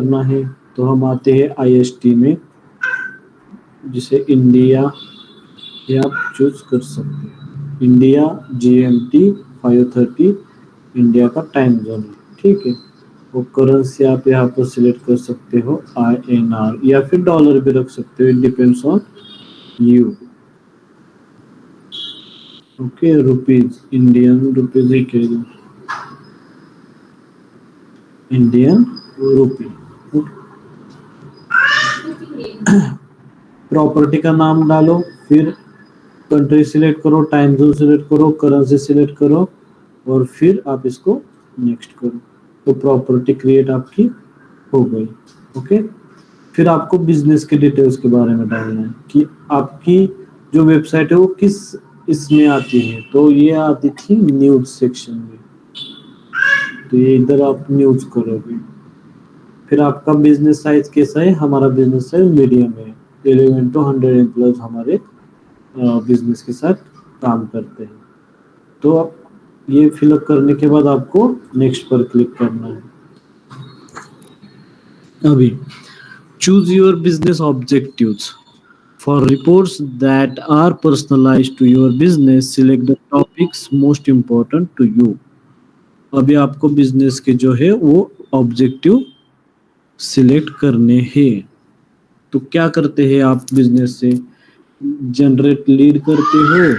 करना है तो हम आते हैं IST में, जिसे इंडिया ये आप चूज कर सकते हैं। इंडिया GMT 5:30 इंडिया का टाइम जोन है, ठीक है। वो करेंसी आप यहाँ पर सिलेक्ट कर सकते हो INR या फिर डॉलर भी रख सकते हो, it depends on you. Okay, rupees, Indian rupees ही कह दो, इंडियन रुपी। प्रॉपर्टी का नाम डालो, फिर कंट्री सिलेक्ट करो, टाइम जोन सिलेक्ट करो, करेंसी सिलेक्ट करो और फिर आप इसको नेक्स्ट करो, तो प्रॉपर्टी क्रिएट आपकी हो गई। ओके, फिर आपको बिजनेस के डिटेल्स के बारे में डालना है कि आपकी जो वेबसाइट है वो किस इसमें आती है, तो ये आती थी न्यूज सेक्शन में, तो ये इधर आप न्यूज करोगे। फिर आपका बिजनेस साइज कैसा है, हमारा बिजनेस साइज मीडियम है, 11 to 100 एम्प्लॉयज हमारे बिजनेस के साथ काम करते हैं। तो आप ये फिलअप करने के बाद आपको नेक्स्ट पर क्लिक करना है। अभी choose your business objectives for reports that are personalized to your business, select the topics most important to you. अभी आपको बिजनेस के जो है वो ऑब्जेक्टिव सिलेक्ट करने हैं। तो क्या करते हैं आप बिजनेस से, जनरेट लीड करते हो,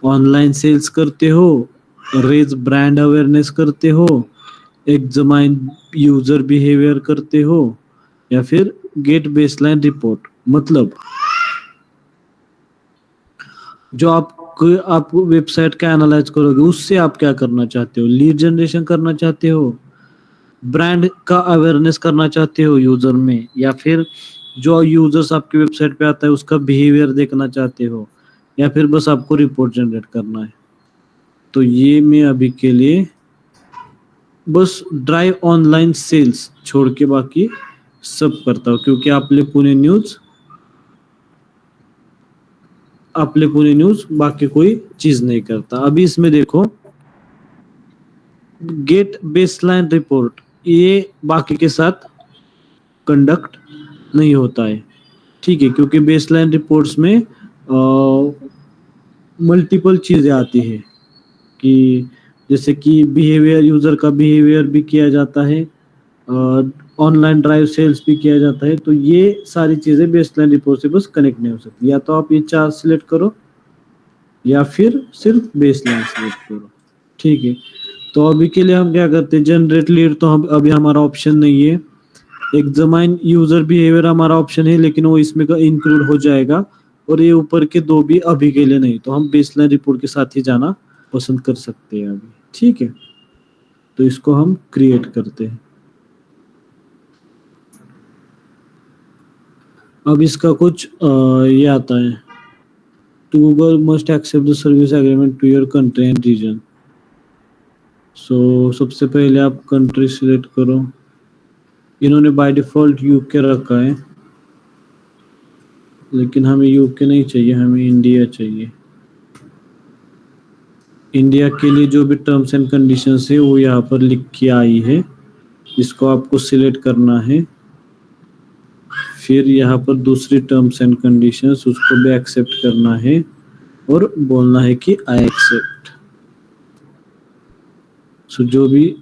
ऑनलाइन सेल्स करते हो, रेज ब्रांड अवेयरनेस करते हो, एग्जामाइन यूजर बिहेवियर करते हो, या फिर गेट बेसलाइन रिपोर्ट। मतलब जो आप वेबसाइट का एनालाइज करोगे उससे आप क्या करना चाहते हो, लीड जनरेशन करना चाहते हो, ब्रांड का अवेयरनेस करना चाहते हो यूजर में, या फिर जो यूजर्स आपकी वेबसाइट पे आता है उसका बिहेवियर देखना चाहते हो, या फिर बस आपको रिपोर्ट जनरेट करना है। तो ये मैं अभी के लिए बस ड्राइव ऑनलाइन सेल्स छोड़ के बाकी सब करता हूँ, क्योंकि आपले पुणे न्यूज बाकी कोई चीज नहीं करता। अभी इसमें देखो, गेट बेसलाइन रिपोर्ट, ये बाकी के साथ कंडक्ट नहीं होता है, ठीक है, क्योंकि बेसलाइन रिपोर्ट्स में मल्टीपल चीजें आती है कि जैसे कि बिहेवियर, यूजर का बिहेवियर भी किया जाता है, ऑनलाइन ड्राइव सेल्स भी किया जाता है। तो ये सारी चीजें बेसलाइन रिपोर्ट से बस कनेक्ट नहीं हो सकती, या तो आप ये चार सिलेक्ट करो या फिर सिर्फ बेसलाइन सिलेक्ट करो, ठीक है। तो अभी के लिए हम क्या करते हैं, जनरेट लीड तो हम अभी हमारा ऑप्शन नहीं है, एग्जामाइन यूजर बिहेवियर हमारा ऑप्शन है लेकिन वो इसमें इंक्लूड हो जाएगा, और ये ऊपर के दो भी अभी के लिए नहीं, तो हम बेसलाइन रिपोर्ट के साथ ही जाना पसंद कर सकते हैं अभी, ठीक है। तो इसको हम क्रिएट करते हैं। अब इसका कुछ ये आता है, to Google must accept the service agreement to your country and region. So सबसे पहले आप कंट्री सिलेक्ट करो, इन्होंने बाय डिफॉल्ट यूके रखा है, लेकिन हमें यूके नहीं चाहिए, हमें इंडिया चाहिए। इंडिया के लिए जो भी टर्म्स एंड कंडीशंस है वो यहाँ पर लिख के आई है, इसको आपको सिलेक्ट करना है। फिर यहाँ पर दूसरी टर्म्स एंड कंडीशंस, उसको भी एक्सेप्ट करना है और बोलना है कि आई एक्सेप्ट। सो जो भी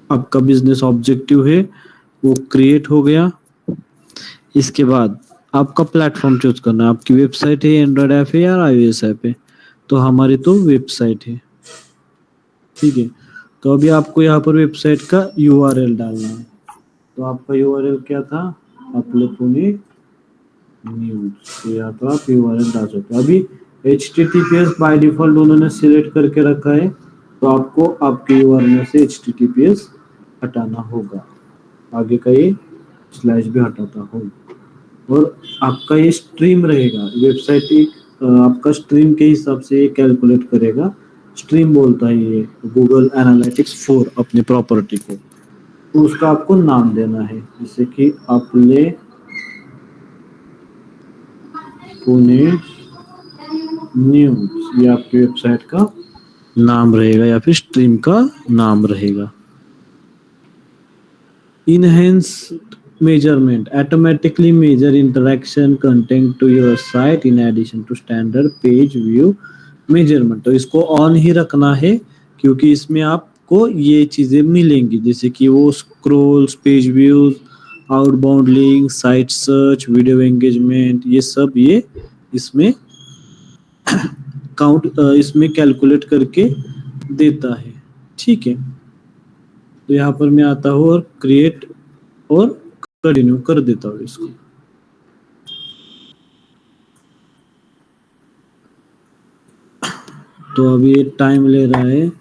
आपका बिजनेस ऑब्जेक्टिव है वो क्रिएट हो गया। इसके बाद आपका प्लेटफॉर्म चूज करना है, आपकी वेबसाइट है, एंड्रॉयड ऐप है या iOS ऐप है। तो हमारी तो वेबसाइट है, ठीक है। तो अभी आपको यहाँ पर वेबसाइट का URL डालना है। तो आपका URL क्या था, आपले पुणे न्यूज, तो यहाँ तो आप URL डाल सकते हो। अभी HTTPS बाय डिफॉल्ट उन्होंने सिलेक्ट करके रखा है, तो आपको आपके URL में से HTTPS हटाना होगा, आगे का ये स्लैश भी हटाता होगा। और आपका ये स्ट्रीम रहेगा, वेबसाइट एक आपका स्ट्रीम के हिसाब से ये कैलकुलेट करेगा, स्ट्रीम बोलता है ये गूगल एनालिटिक्स 4 अपनी प्रॉपर्टी को। तो उसका आपको नाम देना है, जैसे कि आपले पुणे न्यूज, ये आपकी वेबसाइट का नाम रहेगा या फिर स्ट्रीम का नाम रहेगा। enhanced measurement automatically measure interaction content to your site in addition to standard page view measurement। तो इसको ऑन ही रखना है क्योंकि इसमें आपको ये चीजें मिलेंगी जैसे कि वो scrolls, page views, outbound link, site search, video engagement, ये सब ये इसमें काउंट इसमें कैलकुलेट करके देता है। ठीक है, तो यहाँ पर मैं आता हूँ और क्रिएट और कंटिन्यू कर देता हूँ इसको। तो अभी ये टाइम ले रहा है।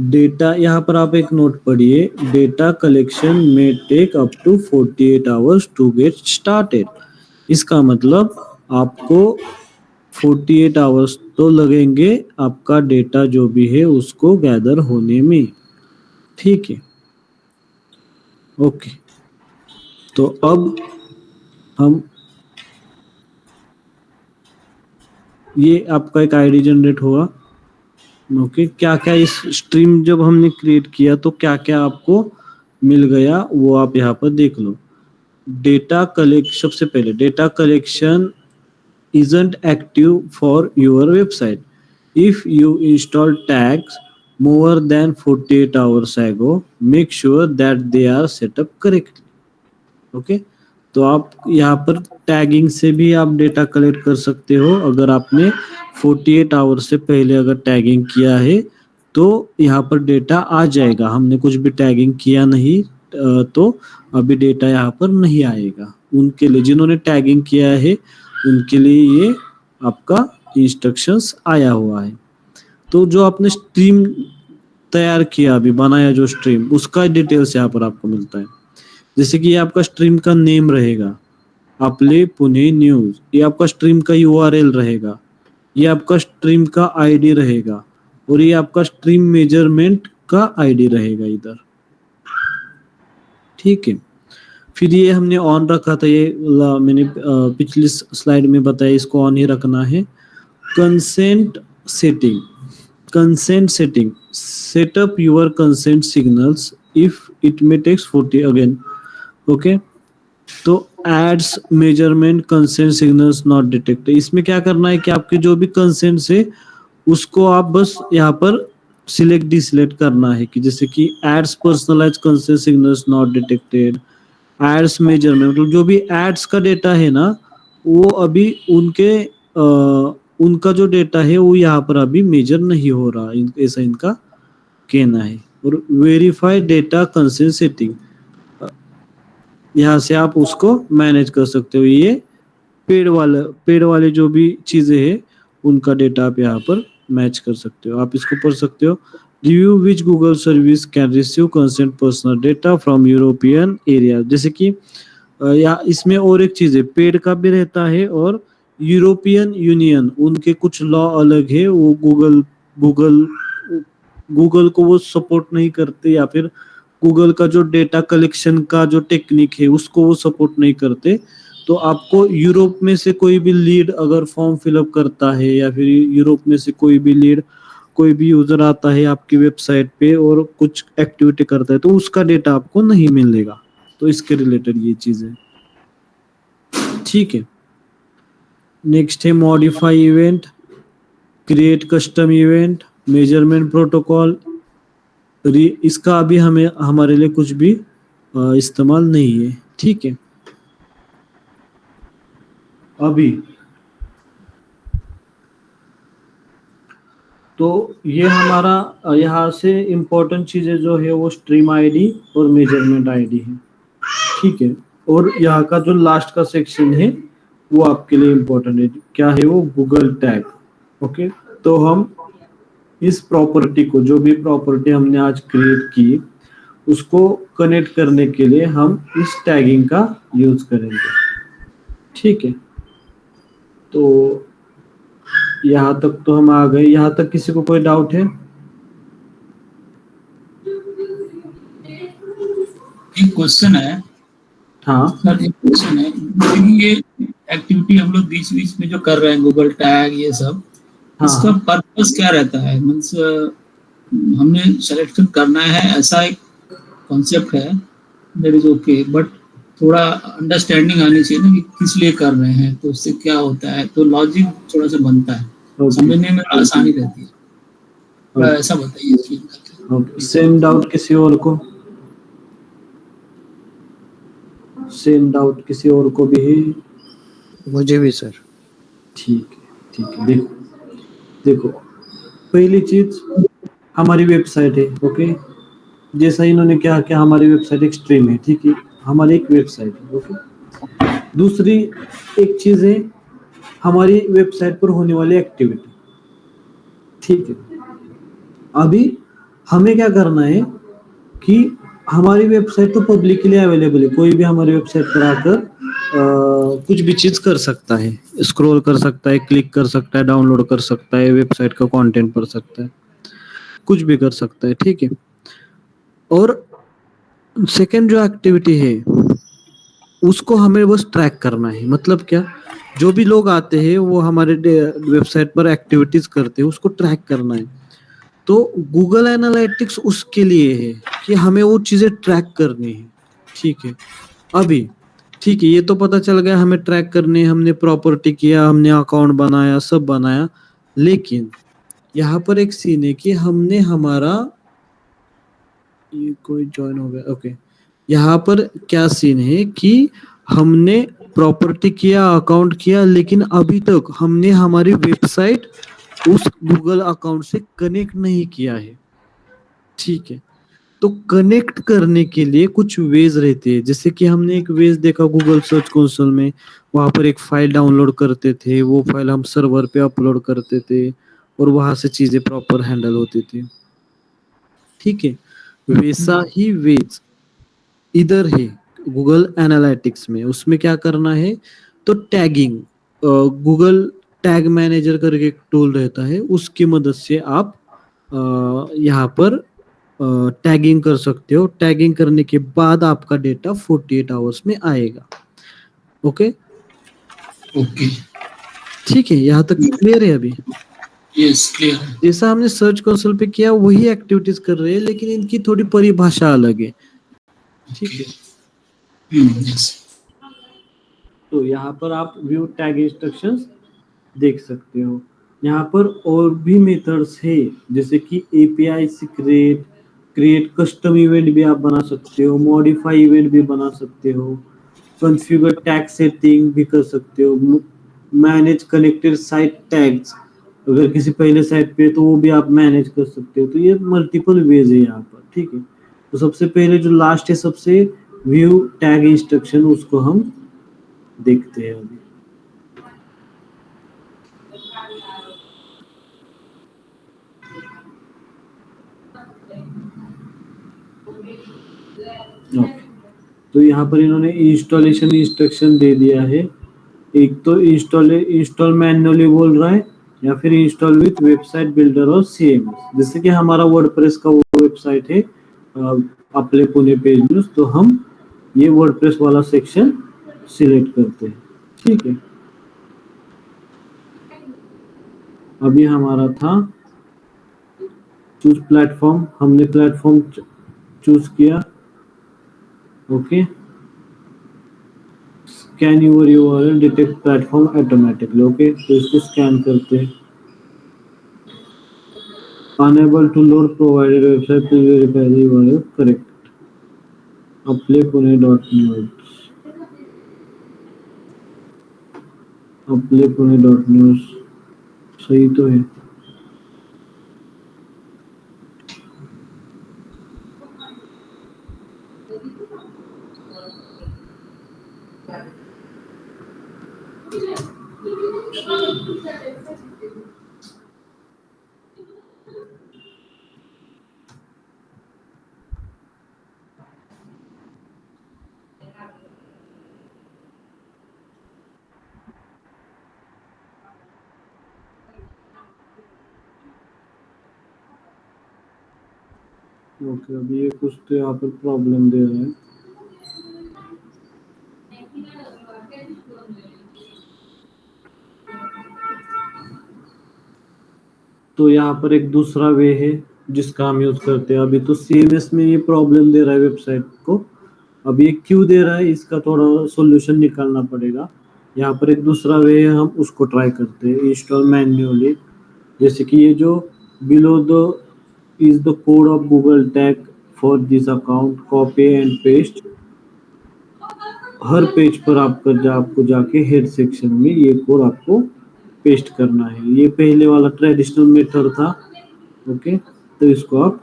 डेटा, यहाँ पर आप एक नोट पढ़िए, डेटा कलेक्शन में take up to 48 hours to get started. इसका मतलब आपको 48 आवर्स तो लगेंगे आपका डेटा जो भी है उसको गैदर होने में। ठीक है, ओके। तो अब हम ये आपका एक आईडी जनरेट होगा। ओके, क्या क्या इस स्ट्रीम जब हमने क्रिएट किया तो क्या क्या आपको मिल गया वो आप यहाँ पर देख लो। डेटा कलेक्ट, सबसे पहले data collection isn't active for your website if you install tags more than 48 hours ago, make sure that they are set up correctly। Okay, तो आप यहाँ पर टैगिंग से भी आप डेटा कलेक्ट कर सकते हो। अगर आपने 48 आवर्स से पहले अगर टैगिंग किया है तो यहाँ पर डेटा आ जाएगा। हमने कुछ भी टैगिंग किया नहीं तो अभी डेटा यहाँ पर नहीं आएगा। उनके लिए जिन्होंने टैगिंग किया है उनके लिए ये आपका इंस्ट्रक्शंस आया हुआ है। तो जो आपने स्ट्रीम तैयार किया, अभी बनाया जो स्ट्रीम, उसका डिटेल्स यहाँ पर आपको मिलता है। जैसे कि ये आपका स्ट्रीम का नेम रहेगा, आपले पुणे न्यूज, ये आपका स्ट्रीम का यूआरएल रहेगा, ये आपका स्ट्रीम का आईडी रहेगा और ये आपका स्ट्रीम मेजरमेंट का आईडी रहेगा इधर। ठीक है, फिर ये हमने ऑन रखा था, ये मैंने पिछली स्लाइड में बताया, इसको ऑन ही रखना है। Consent setting, consent setting, set up your consent signals if it may takes 40 again. Okay, तो ads measurement consent signals not detect, इसमें क्या करना है कि आपके जो भी कंसेंट है उसको आप बस यहाँ पर सिलेक्ट डिसलेक्ट करना है कि जैसे कि ads personalize consent signals not detected, ads measurement, मतलब जो भी एड्स का डेटा है ना वो अभी उनका जो डेटा है वो यहाँ पर अभी मेजर नहीं हो रहा, ऐसा इनका कहना है। और वेरीफाई डेटा कंसेंट सेटिंग, यहाँ से आप उसको मैनेज कर सकते हो। ये पेड वाले जो भी चीजें हैं उनका डेटा आप यहाँ पर मैच कर सकते हो। आप इसको पढ़ सकते हो। Review which Google service can receive consent personal data from European area, जैसे कि या इसमें और एक चीज है, पेड का भी रहता है और यूरोपियन यूनियन उनके कुछ लॉ अलग है, वो गूगल को वो सपोर्ट नहीं करते, या फिर गूगल का जो डेटा कलेक्शन का जो टेक्निक है उसको वो सपोर्ट नहीं करते। तो आपको यूरोप में से कोई भी लीड अगर फॉर्म फिलअप करता है या फिर यूरोप में से कोई भी लीड, कोई भी यूजर आता है आपकी वेबसाइट पे और कुछ एक्टिविटी करता है तो उसका डेटा आपको नहीं मिलेगा। तो इसके रिलेटेड ये चीज है। ठीक है, नेक्स्ट है modify event, create custom event, measurement protocol. इसका अभी हमें हमारे लिए कुछ भी इस्तेमाल नहीं है। ठीक है, अभी तो ये हमारा यहाँ से इम्पोर्टेंट चीजें जो है वो स्ट्रीम आईडी और मेजरमेंट आईडी है। ठीक है, और यहाँ का जो लास्ट का सेक्शन है वो आपके लिए इम्पोर्टेंट है, क्या है वो, गूगल टैग। ओके, तो हम इस प्रॉपर्टी को, जो भी प्रॉपर्टी हमने आज क्रिएट की, उसको कनेक्ट करने के लिए हम इस टैगिंग का यूज करेंगे। ठीक है, तो यहाँ तक तो हम आ गए। यहाँ तक किसी को कोई डाउट है? एक क्वेश्चन है। हाँ सर, एक क्वेश्चन है, ये एक्टिविटी हम लोग बीच बीच में जो कर रहे हैं गूगल टैग ये सब, हाँ, इसका पर्पस क्या रहता है? मीन्स हमने सिलेक्शन करना है, ऐसा एक कॉन्सेप्ट है दैट इज ओके, बट थोड़ा अंडरस्टैंडिंग आनी चाहिए ना कि किस लिए कर रहे हैं, तो उससे क्या होता है, तो लॉजिक थोड़ा सा बनता है, समझने में आसानी रहती है। थोड़ा ऐसा बताइए explain करके। सेम डाउट किसी और को, सेम डाउट किसी और को भी है? मुझे भी सर। ठीक है, ठीक है। देखो देखो, पहली चीज हमारी वेबसाइट है, ओके। जैसा इन्होंने क्या किया, हमारी वेबसाइट एक स्ट्रीम है, ठीक है, हमारी एक वेबसाइट है, ओके। दूसरी एक चीज है हमारी वेबसाइट पर होने वाली एक्टिविटी, ठीक है। अभी हमें क्या करना है कि हमारी वेबसाइट तो पब्लिक के लिए अवेलेबल है, कोई भी हमारी वेबसाइट पर आकर कुछ भी चीज कर सकता है, स्क्रॉल कर सकता है, क्लिक कर सकता है, डाउनलोड कर सकता है, वेबसाइट का कंटेंट पढ़ सकता है, कुछ भी कर सकता है, ठीक है। और सेकंड जो एक्टिविटी है उसको हमें बस ट्रैक करना है, मतलब क्या, जो भी लोग आते हैं वो हमारे वेबसाइट पर एक्टिविटीज करते हैं, उसको ट्रैक करना है। तो गूगल एनालिटिक्स उसके लिए है कि हमें वो चीजें ट्रैक करनी है, ठीक है। अभी ठीक है, ये तो पता चल गया हमें ट्रैक करनी है, हमने प्रॉपर्टी किया, हमने अकाउंट बनाया, सब बनाया, लेकिन यहाँ पर एक सीन है कि हमने हमारा, ये कोई ज्वाइन हो गया, ओके। यहाँ पर क्या सीन है कि हमने प्रॉपर्टी किया, अकाउंट किया, लेकिन अभी तक हमने हमारी वेबसाइट उस गूगल अकाउंट से कनेक्ट नहीं किया है, ठीक है। तो कनेक्ट करने के लिए कुछ वेज रहते हैं, जैसे कि हमने एक वेज देखा गूगल सर्च कंसोल में, वहां पर एक फाइल डाउनलोड करते थे, वो फाइल हम सर्वर पे अपलोड करते थे और वहां से चीजें प्रॉपर हैंडल होती थी, ठीक है। वैसा ही वेज इधर है गूगल एनालिटिक्स में, उसमें क्या करना है, तो टैगिंग, गूगल टैग मैनेजर करके एक टूल रहता है, उसकी मदद से आप यहाँ पर टैगिंग कर सकते हो। टैगिंग करने के बाद आपका डेटा 48 आवर्स में आएगा, ओके। ओके, ठीक है, यहाँ तक क्लियर है अभी? यस क्लियर है। जैसा हमने सर्च कंसोल पे किया वही एक्टिविटीज कर रहे हैं, लेकिन इनकी थोड़ी परिभाषा अलग है, ठीक है। यस, तो यहाँ पर आप व्यू टैग इंस्ट्रक्शंस देख सकते हो। यहाँ पर और भी मेथड्स है, जैसे कि एपीआई से क्रिएट कस्टम इवेंट भी आप बना सकते हो, मॉडिफाई इवेंट भी बना सकते हो, कॉन्फ़िगर टैग सेटिंग भी कर सकते हो, मैनेज कनेक्टेड साइट टैग्स, अगर किसी पहले साइट पे है तो वो भी आप मैनेज कर सकते हो। तो ये मल्टीपल वेज है यहाँ पर, ठीक है। तो सबसे पहले जो लास्ट है सबसे, व्यू टैग इंस्ट्रक्शन, उसको हम देखते हैं अभी। ओके, तो यहाँ पर इन्होंने इंस्टॉलेशन इंस्ट्रक्शन दे दिया है। एक तो इंस्टॉल मैन्युअली बोल रहा है, या फिर इंस्टॉल विथ वेबसाइट बिल्डर और सीएमएस। जैसे कि हमारा वर्डप्रेस का वो वेबसाइट है अपने पुणे पेज न्यूज, तो हम ये वर्डप्रेस वाला सेक्शन सिलेक्ट करते हैं, ठीक है। अभी हमारा था चूज प्लेटफॉर्म, हमने प्लेटफॉर्म चूज किया, okay. Scan your URL detect platform automatically, okay. तो इसको स्कैन करते हैं। Unable to load provided website, please verify the URL correct. अप्ले पुणे डॉट न्यूज, अप्ले पुणे डॉट न्यूज सही तो है। ओके, अभी ये कुछ तो यहाँ पर प्रॉब्लम दे रहा है। तो यहाँ पर एक दूसरा वे है जिसका हम यूज करते हैं। अभी तो सीएमएस में ये प्रॉब्लम दे रहा है वेबसाइट को, अब ये क्यों दे रहा है, इसका थोड़ा सॉल्यूशन निकालना पड़ेगा। यहाँ पर एक दूसरा वे है, हम उसको ट्राई करते हैं, इंस्टॉल मैन्युअली। जैसे कि ये जो below the is the code of Google tag for this account, copy and paste. Her page पर आपको जाके हेड सेक्शन में ये कोड आपको पेस्ट करना है। ये पहले वाला ट्रेडिशनल मेथड था। ओके, तो इसको आप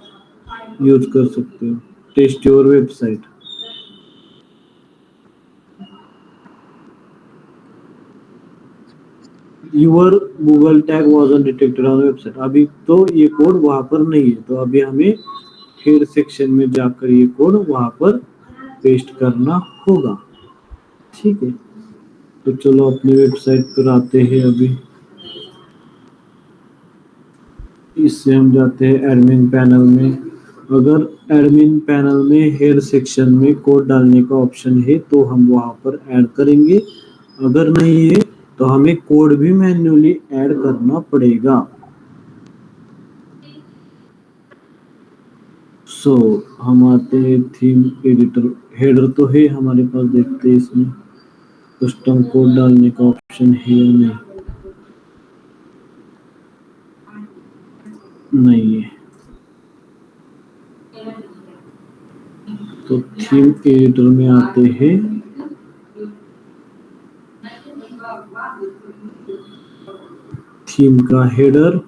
यूज कर सकते हो। Test your website. Your Google tag wasn't detected on website. अभी तो ये कोड वहां पर नहीं है, तो अभी हमें हेड सेक्शन में जाकर ये कोड वहां पर पेस्ट करना होगा। ठीक है, तो चलो अपनी वेबसाइट पर आते हैं। अभी इससे हम जाते हैं एडमिन पैनल में। अगर एडमिन पैनल में हेड सेक्शन में कोड डालने का ऑप्शन है तो हम वहां पर ऐड करेंगे। अगर नहीं है तो हमें कोड भी मैन्युअली ऐड करना पड़ेगा। सो हम आते हैं थीम एडिटर। हेडर तो है हमारे पास, देखते हैं इसमें कस्टम कोड डालने का ऑप्शन है या नहीं। नहीं है, तो थीम एडिटर में आते हैं। थीम का हेडर,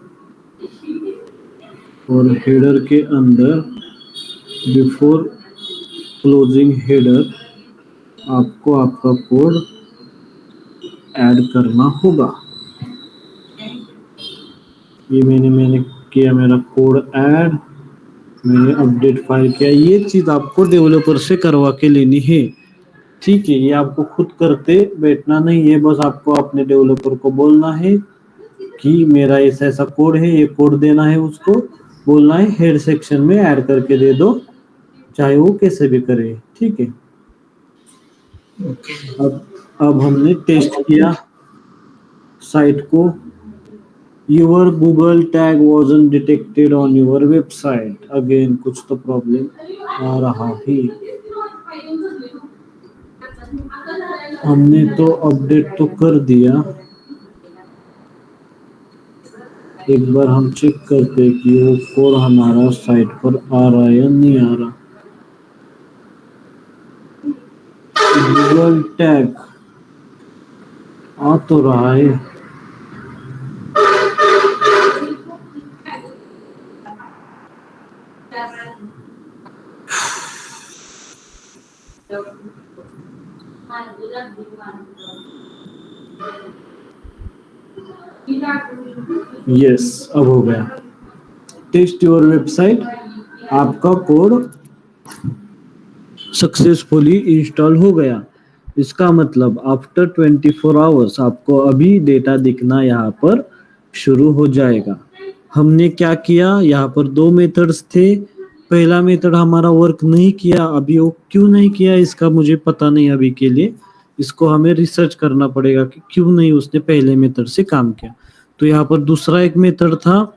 और हेडर के अंदर बिफोर क्लोजिंग हेडर आपको आपका कोड ऐड करना होगा। ये मैंने किया मेरा कोड ऐड। मैंने अपडेट फाइल किया। ये चीज आपको डेवलपर से करवा के लेनी है। ठीक है, ये आपको खुद करते बैठना नहीं है। बस आपको अपने डेवलपर को बोलना है कि मेरा ऐसा ऐसा कोड है, ये कोड देना है। उसको बोलना है हेड सेक्शन में ऐड करके दे दो, चाहे वो कैसे भी करे। ठीक है, ओके। अब हमने टेस्ट किया साइट को। Your Google tag wasn't detected on your website. Again कुछ तो प्रॉब्लम आ रहा है। हमने तो अपडेट तो कर दिया। एक बार हम चेक करते हैं कि वो कोड हमारा साइट पर आ रहा है या नहीं आ रहा। गूगल टैग आ तो रहा है। यस, अब हो गया। Test your website. आपका कोड सक्सेसफुली इंस्टॉल हो गया। इसका मतलब आफ्टर 24 आवर्स आपको अभी डेटा दिखना यहाँ पर शुरू हो जाएगा। हमने क्या किया, यहाँ पर दो मेथड्स थे। पहला मेथड हमारा वर्क नहीं किया। अभी वो क्यों नहीं किया इसका मुझे पता नहीं अभी के लिए। इसको हमें रिसर्च करना पड़ेगा कि क्यों नहीं उसने पहले मेथड से काम किया। तो यहाँ पर दूसरा एक मेथड था,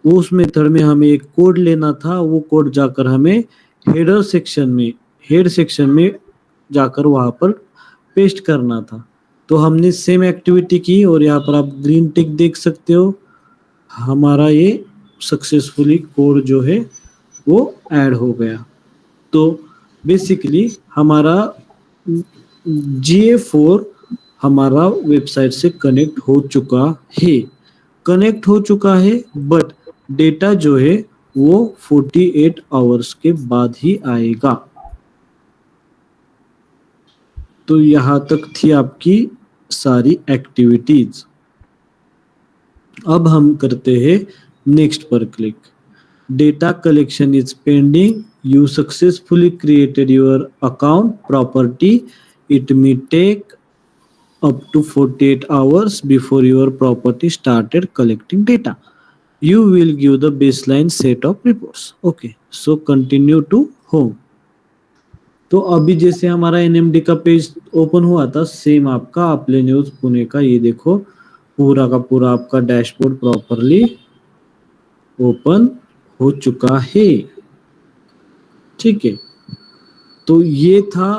उस मेथड में हमें एक कोड लेना था। वो कोड जाकर हमें हेड सेक्शन में जाकर वहां पर पेस्ट करना था। तो हमने सेम एक्टिविटी की और यहाँ पर आप ग्रीन टिक देख सकते हो। हमारा ये सक्सेसफुली कोड जो है वो ऐड हो गया। तो बेसिकली हमारा GA4 हमारा वेबसाइट से कनेक्ट हो चुका है। बट डेटा जो है वो 48 आवर्स के बाद ही आएगा। तो यहां तक थी आपकी सारी एक्टिविटीज। अब हम करते हैं नेक्स्ट पर click. Data collection is pending. You successfully created your account property. It may take up to 48 hours before your property started collecting data. You will give the baseline set of reports. Okay, so continue to home. तो अभी जैसे हमारा NMD का page open हुआ था, same आपका अपले news Pune का ये देखो पूरा का पूरा आपका डैशबोर्ड प्रॉपरली ओपन हो चुका है। ठीक है, तो ये था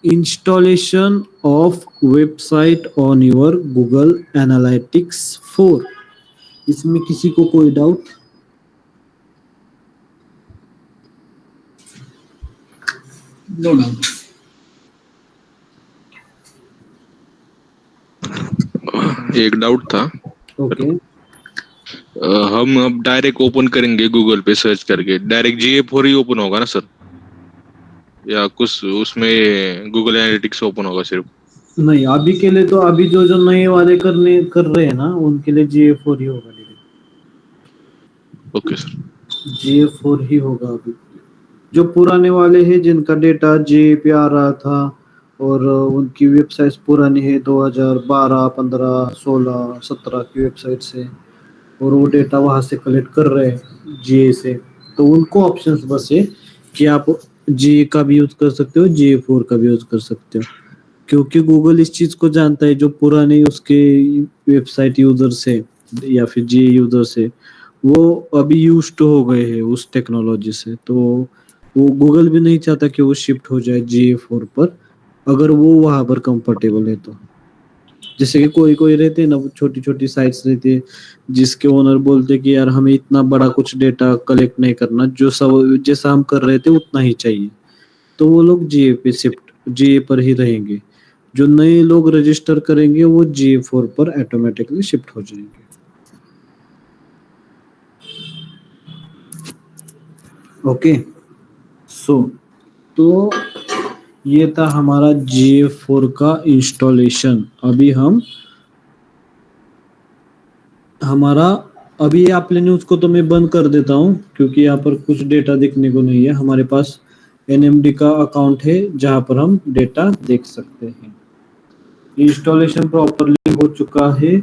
installation of website on your Google analytics 4। इसमें किसी को कोई डाउट? No doubt. एक डाउट था। ओके। हम अब डायरेक्ट ओपन करेंगे गूगल पे सर्च करके, डायरेक्ट GA4 ही ओपन होगा ना सर, या कुछ उसमें गूगल एनालिटिक्स ओपन होगा सिर्फ? नहीं, अभी के लिए तो अभी जो जो नए वाले कर रहे हैं ना, उनके लिए GA4 ही होगा। Okay sir. GA4 ही होगा अभी। जो पुराने वाले हैं जिनका डेटा जे पे आ रहा था और उनकी वेबसाइट्स पुरानी है 2012, 15, 16, 17 की वेबसाइट से, और वो डेटा वहां से कलेक्ट कर रहे हैं जीए से, तो उनको ऑप्शंस बस है कि आप जीए का भी यूज कर सकते हो, GA4 का भी यूज कर सकते हो। क्योंकि गूगल इस चीज को जानता है, जो पुराने उसके वेबसाइट यूजर्स है या फिर जीए यूजर्स है, वो अभी यूज्ड टू हो गए हैं उस टेक्नोलॉजी से, तो वो गूगल भी नहीं चाहता कि वो शिफ्ट हो जाए GA4 पर, अगर वो वहां पर कंफर्टेबल है तो। जैसे कि कोई कोई रहते हैं ना, छोटी छोटी साइट्स रहती है जिसके ओनर बोलते कि यार हमें इतना बड़ा कुछ डेटा कलेक्ट नहीं करना, जो सब जैसा हम कर रहे थे उतना ही चाहिए, तो वो लोग जीए पर ही रहेंगे। जो नए लोग रजिस्टर करेंगे वो GA4 पर ऑटोमेटिकली शिफ्ट हो जाएंगे। ओके। सो तो ये था हमारा GA4 का इंस्टॉलेशन। अभी हमारा अभी आप न्यूज को तो मैं बंद कर देता हूँ, क्योंकि यहाँ पर कुछ डेटा देखने को नहीं है। हमारे पास NMD का अकाउंट है जहाँ पर हम डेटा देख सकते हैं। इंस्टॉलेशन प्रॉपरली हो चुका है।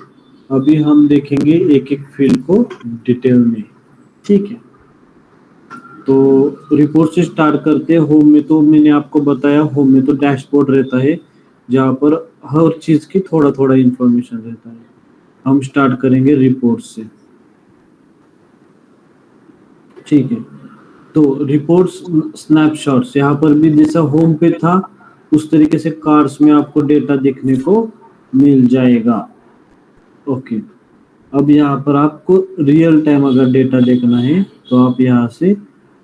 अभी हम देखेंगे एक एक फील्ड को डिटेल में, ठीक है। तो रिपोर्ट से स्टार्ट करते हैं। होम में तो मैंने आपको बताया, होम में तो डैशबोर्ड रहता है जहाँ पर हर चीज की थोड़ा थोड़ा इंफॉर्मेशन रहता है। हम स्टार्ट करेंगे रिपोर्ट से, ठीक है। तो रिपोर्ट्स स्नैपशॉट्स, यहाँ पर भी जैसा होम पे था उस तरीके से कार्ड्स में आपको डेटा देखने को मिल जाएगा। ओके। अब यहाँ पर आपको रियल टाइम अगर डेटा देखना है तो आप यहाँ से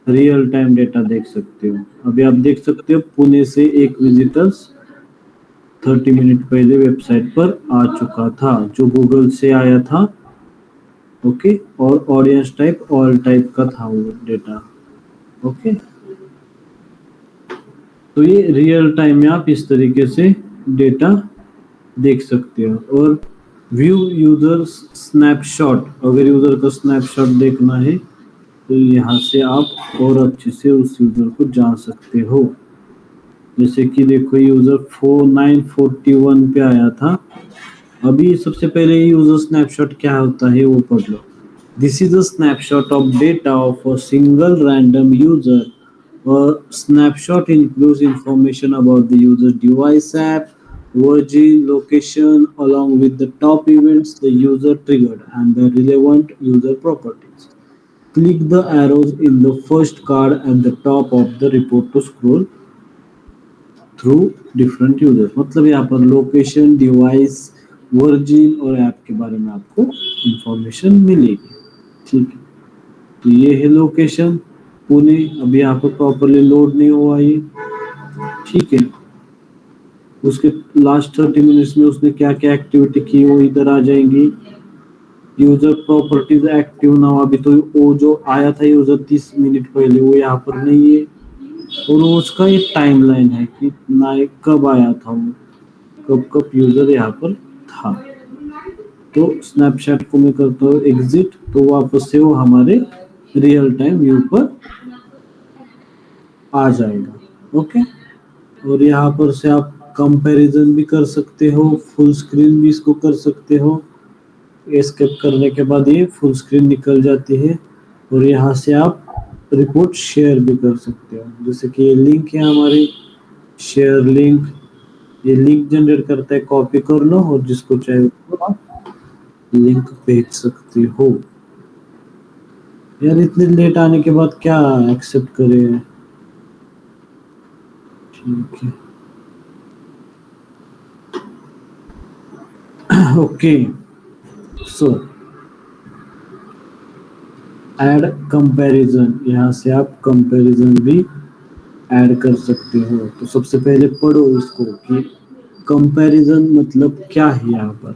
रियल टाइम डेटा देख सकते हो। अभी आप देख सकते हो पुणे से एक विजिटर्स 30 मिनट पहले वेबसाइट पर आ चुका था, जो गूगल से आया था। ओके। और ऑडियंस टाइप ऑल टाइप का था वो डेटा। ओके। तो ये रियल टाइम में आप इस तरीके से डेटा देख सकते हो। और व्यू यूजर स्नैपशॉट, अगर यूजर का स्नैपशॉट देखना है तो यहाँ से आप और अच्छे से उस यूजर को जान सकते हो। जैसे कि देखो यूजर 4941 पे आया था। अभी सबसे पहले यूजर स्नैपशॉट क्या होता है वो पढ़ लो। This is a snapshot of data of a single random user. A snapshot includes information about the user's device app, version, location, along with the top events the user triggered and the relevant user properties. Click the arrows in the first card at the top of the report to scroll through different users. मतलब यहाँ पर location, device, virgin और app के बारे में आपको information मिलेगी, ठीक है। तो ये है लोकेशन पुणे। अभी यहाँ पर प्रॉपरली लोड नहीं हुआ ये, ठीक है। उसके लास्ट 30 मिनट्स में उसने क्या क्या एक्टिविटी की वो इधर आ जाएंगी। यूजर प्रॉपर्टीज एक्टिव ना, अभी तो वो जो आया था यूजर 30 मिनट पहले वो यहाँ पर नहीं है। और उसका एक टाइमलाइन है कि ना कब आया था वो, कब कब यूजर यहाँ पर था। तो स्नैपशॉट को मैं करता हूँ एग्जिट, तो वापस से वो हमारे रियल टाइम व्यू पर आ जाएगा। ओके। और यहाँ पर से आप कंपैरिजन भी कर सकते हो, फुल स्क्रीन भी इसको कर सकते हो। एस्केप करने के बाद ये फुल स्क्रीन निकल जाती है और यहाँ से आप रिपोर्ट शेयर भी कर सकते हो। जैसे कि ये लिंक है हमारी, शेयर लिंक, ये लिंक जनरेट करता है, कॉपी कर लो और जिसको चाहे उसको आप लिंक भेज सकते हो। यार इतने लेट आने के बाद क्या एक्सेप्ट करें, ठीक है, ओके। सो ऐड कंपैरिजन, यहाँ से आप कंपैरिजन भी ऐड कर सकते हो। तो सबसे पहले पढ़ो इसको कि कंपैरिजन मतलब क्या है यहाँ पर।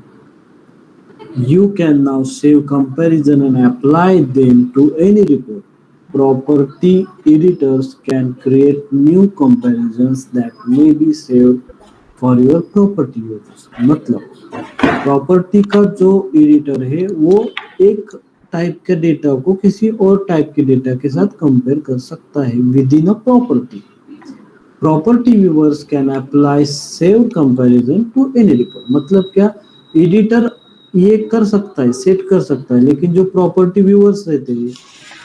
You can now save comparison and apply them to any report. Property editors can create new comparisons that may be saved for your property users. मतलब प्रॉपर्टी का जो एडिटर है वो एक टाइप के डेटा को किसी और टाइप के डेटा के साथ कंपेयर कर सकता है with in a property. Property viewers can apply save comparison to any report. मतलब क्या, एडिटर ये कर सकता है, सेट कर सकता है, लेकिन जो प्रॉपर्टी व्यूअर्स रहते हैं,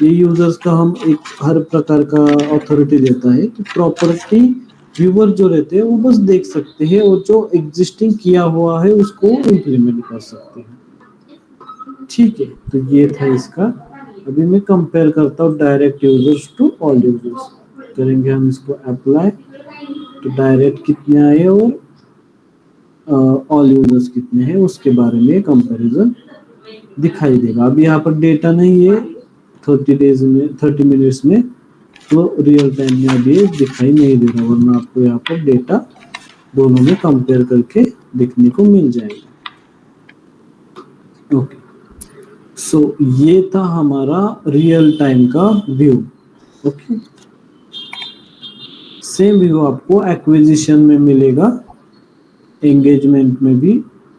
ये यूजर्स का हम एक हर प्रकार का अथॉरिटी देता है, तो प्रॉपर्टी व्यूअर जो रहते हैं वो बस देख सकते हैं और जो एग्जिस्टिंग किया हुआ है उसको इम्प्लीमेंट कर सकते हैं। ठीक है, तो ये था इसका। अभी मैं कंपेयर करता हूँ direct users to all users. करेंगे हम इसको अप्लाई, तो डायरेक्ट कितने आए और ऑल यूजर्स कितने हैं उसके बारे में कंपैरिजन दिखाई देगा। अब यहाँ पर डेटा नहीं है 30 डेज में, 30 मिनट्स में, तो रियल टाइम में अभी ये दिखाई नहीं दे रहा, वरना आपको यहाँ पर डेटा दोनों में कंपेयर करके देखने को मिल जाएगा। ओके, सो ये था हमारा रियल टाइम का व्यू। ओके, सेम व्यू आपको एक्विजिशन में मिलेगा, एंगेजमेंट में भी,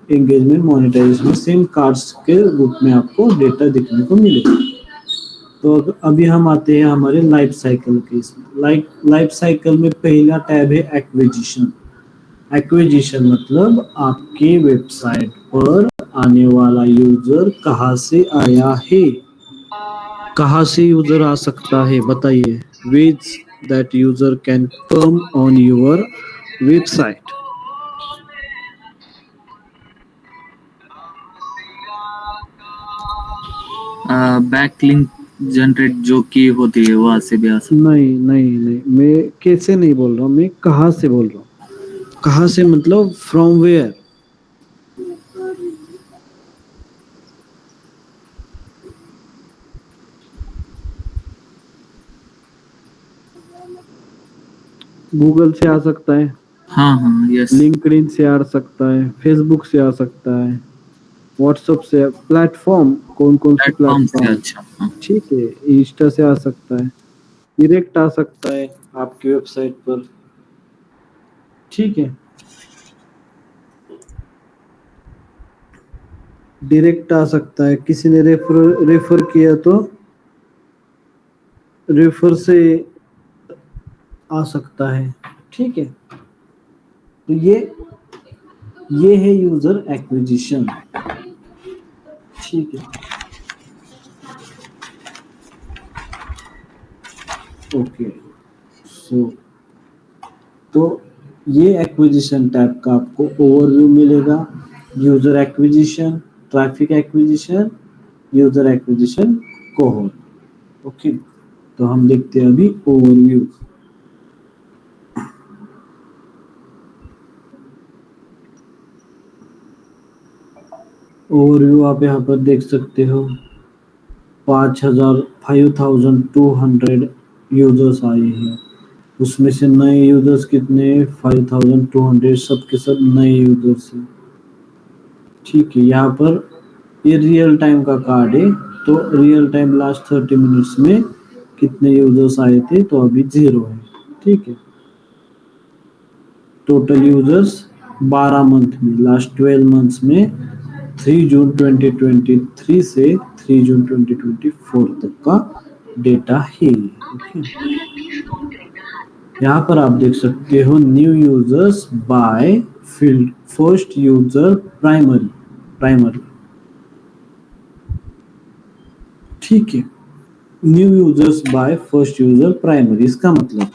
एंगेजमेंट मोनेटाइजेशन में सेम कार्ड्स के रूप में आपको डेटा दिखने को मिलेगा। तो अभी हम आते हैं हमारे लाइफ साइकिल के इसमें। लाइफ साइकिल में पहला टैब है एक्विजिशन। एक्विजिशन मतलब आपके वेबसाइट पर आने वाला यूजर कहाँ से आया है, कहाँ से यूजर आ सकता है, बताइए। Ways that user can come on your website. Backlink generate जो की होती है वहां से भी आ सकता नहीं नहीं नहीं, मैं कैसे नहीं बोल रहा हूँ, मैं कहाँ से बोल रहा हूँ। कहाँ से मतलब फ्रॉम वेयर। गूगल से आ सकता है, है। हाँ हाँ यस। लिंक्डइन से आ सकता है, फेसबुक से आ सकता है, व्हाट्सएप से। प्लेटफॉर्म कौन कौन से प्लेटफॉर्म से, प्लेटफॉर्म। अच्छा हाँ। ठीक है, इंस्टा से आ सकता है, डायरेक्ट आ सकता है आपकी वेबसाइट पर। ठीक है, डायरेक्ट आ सकता है, किसी ने रेफर किया तो रेफर से आ सकता है। ठीक है, तो ये है यूजर एक्विजिशन। ठीक है, ओके। सो तो ये एक्विजिशन टैब का आपको ओवरव्यू मिलेगा। User acquisition, traffic acquisition, user acquisition, cohort. Okay, तो हम देखते हैं अभी ओवरव्यू। ओवरव्यू आप यहाँ पर देख सकते हो, 5200 यूजर्स आए हैं। उसमें से नए यूजर्स कितने, 5200, सब के सब नए यूजर्स हैं। ठीक है, यहाँ पर ये रियल टाइम का कार्ड है, तो रियल टाइम लास्ट 30 मिनट्स में कितने यूजर्स आए थे, तो अभी 0 है। ठीक है, टोटल यूजर्स 12 मंथ में, लास्ट 12 मंथ्स में 3 जून 2023 से 3 जून 2024 तक का डेटा है। ओके, यहाँ पर आप देख सकते हो new users by field, first user primary, primary. ठीक है, new users by first user primary, इसका मतलब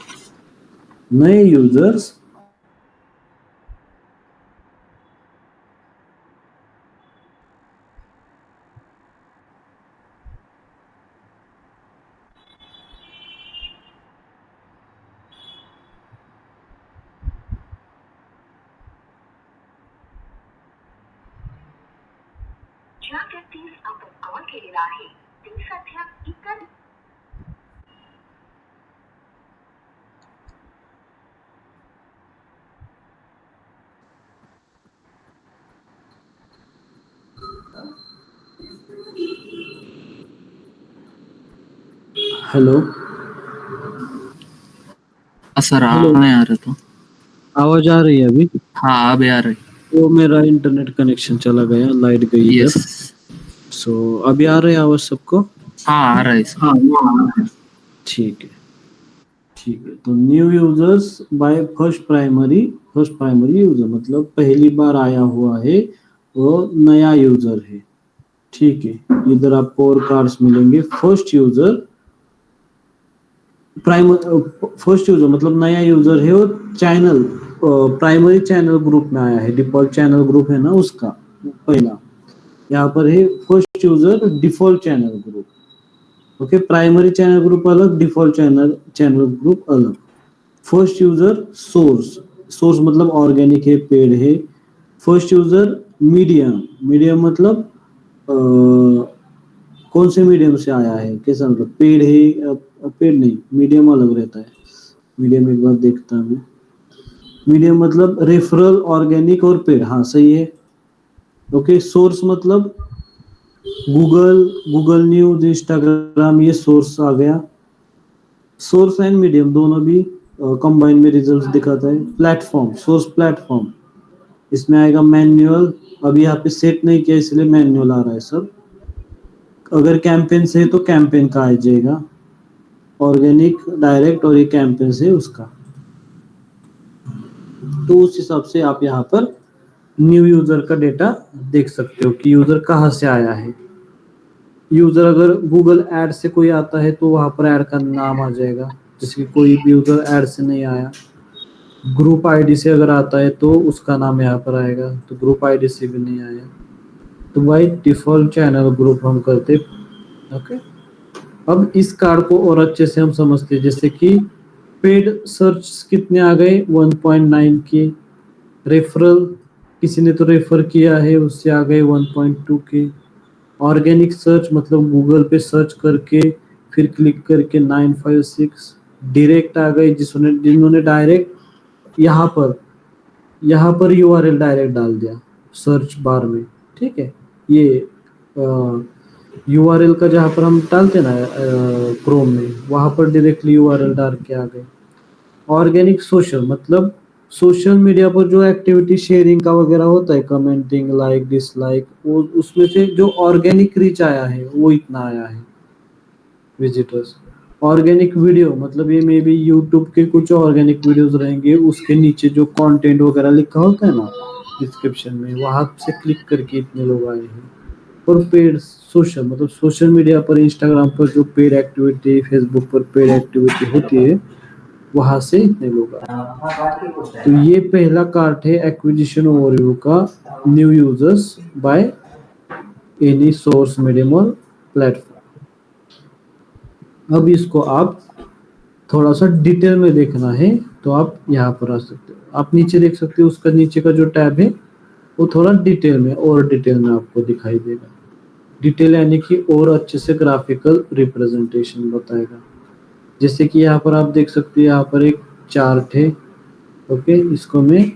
नए यूजर्स ज्या व्यक्तीस आपण कॉल केलेला आहे ते सध्या इतर हेलो, सर हेलो, नहीं आ रहा था। आवाज आ रही है अभी? हाँ अभी आ रही। वो मेरा इंटरनेट कनेक्शन चला गया, लाइट गई इधर। यस। सो अभी आ रहे हैं आवाज सबको? हाँ आ रहा है सर। हाँ ठीक है, ठीक है। तो new users by first primary user मतलब पहली बार आया हुआ है, वो नया यूजर है। ठीक है, इधर आपको और कार्ड्स मिलेंगे। फर्स्ट यूजर मतलब नया यूजर है, वो चैनल प्राइमरी चैनल ग्रुप में आया है। डिफॉल्ट चैनल ग्रुप है ना उसका पहला, यहाँ पर है first user default channel group. Okay, primary channel group अलग, डिफॉल्ट चैनल ग्रुप अलग। फर्स्ट यूजर सोर्स मतलब ऑर्गेनिक है, पेड है। फर्स्ट यूजर मीडियम मतलब कौन से मीडियम से आया है, कैसा मतलब पेड है, पेड नहीं, मीडियम अलग रहता है। मीडियम एक बार देखता हूँ। मीडियम मतलब रेफरल, ऑर्गेनिक और पेड, हाँ सही है। ओके, सोर्स मतलब गूगल न्यूज, इंस्टाग्राम, ये सोर्स आ गया। सोर्स एंड मीडियम दोनों भी कंबाइन में रिजल्ट्स दिखाता है। प्लेटफॉर्म, सोर्स प्लेटफॉर्म, इसमें आएगा मैन्युअल। अभी यहाँ पे सेट नहीं किया इसलिए मैन्युअल आ रहा है सब। अगर कैंपेन से है तो कैंपेन का आ जाएगा, ऑर्गेनिक, डायरेक्ट, और ये कैंपेन से उसका। तो उस हिसाब से आप यहाँ पर न्यू यूजर का डेटा देख सकते हो कि यूजर कहाँ से आया है। यूजर अगर गूगल ऐड से कोई आता है तो वहां पर ऐड का नाम आ जाएगा, जैसे कि कोई भी यूजर ऐड से नहीं आया। ग्रुप आईडी से अगर आता है तो उसका नाम यहाँ पर आएगा, तो ग्रुप आईडी से भी नहीं आया तो भाई डिफॉल्ट चैनल ग्रुप हम करते। ओके, अब इस कार्ड को और अच्छे से हम समझते हैं, जैसे कि पेड सर्च कितने आ गए, 1.9 के। रेफरल, किसी ने तो रेफर किया है, उससे आ गए 1.2 के। ऑर्गेनिक सर्च मतलब गूगल पे सर्च करके फिर क्लिक करके 956। डायरेक्ट आ गए जिन्होंने डायरेक्ट यहाँ पर यूआरएल डायरेक्ट डाल दिया सर्च बार में। ठीक है, ये यूआरएल का जहाँ पर हम डालते ना क्रोम में, वहां पर डायरेक्टली यूआरएल डाल के आ गए। ऑर्गेनिक सोशल मतलब सोशल मीडिया पर जो एक्टिविटी शेयरिंग का वगैरह होता है, कमेंटिंग, लाइक, डिसलाइक, वो उसमें से जो ऑर्गेनिक रीच आया है वो इतना आया है विजिटर्स। ऑर्गेनिक वीडियो मतलब ये मे बी यूट्यूब के कुछ ऑर्गेनिक वीडियोस रहेंगे, उसके नीचे जो कंटेंट वगैरह लिखा होता है ना डिस्क्रिप्शन में, वहां से क्लिक करके इतने लोग आए हैं। और पेड सोशल मतलब सोशल मीडिया पर, इंस्टाग्राम पर जो पेड एक्टिविटी, फेसबुक पर पेड एक्टिविटी होती है, वहां से इतने लोग आए। तो ये पहला कार्ट है एक्विजिशन ओवरव्यू का, new users by any source, medium और प्लेटफॉर्म। अब इसको आप थोड़ा सा डिटेल में देखना है तो आप यहाँ पर आ सकते हो। आप नीचे देख सकते हो, उसका नीचे का जो टैब है वो थोड़ा डिटेल में और डिटेल में आपको दिखाई देगा। डिटेल यानी कि और अच्छे से ग्राफिकल रिप्रेजेंटेशन बताएगा। जैसे कि यहाँ पर आप देख सकते हो, यहाँ पर एक चार्ट है। ओके, इसको मैं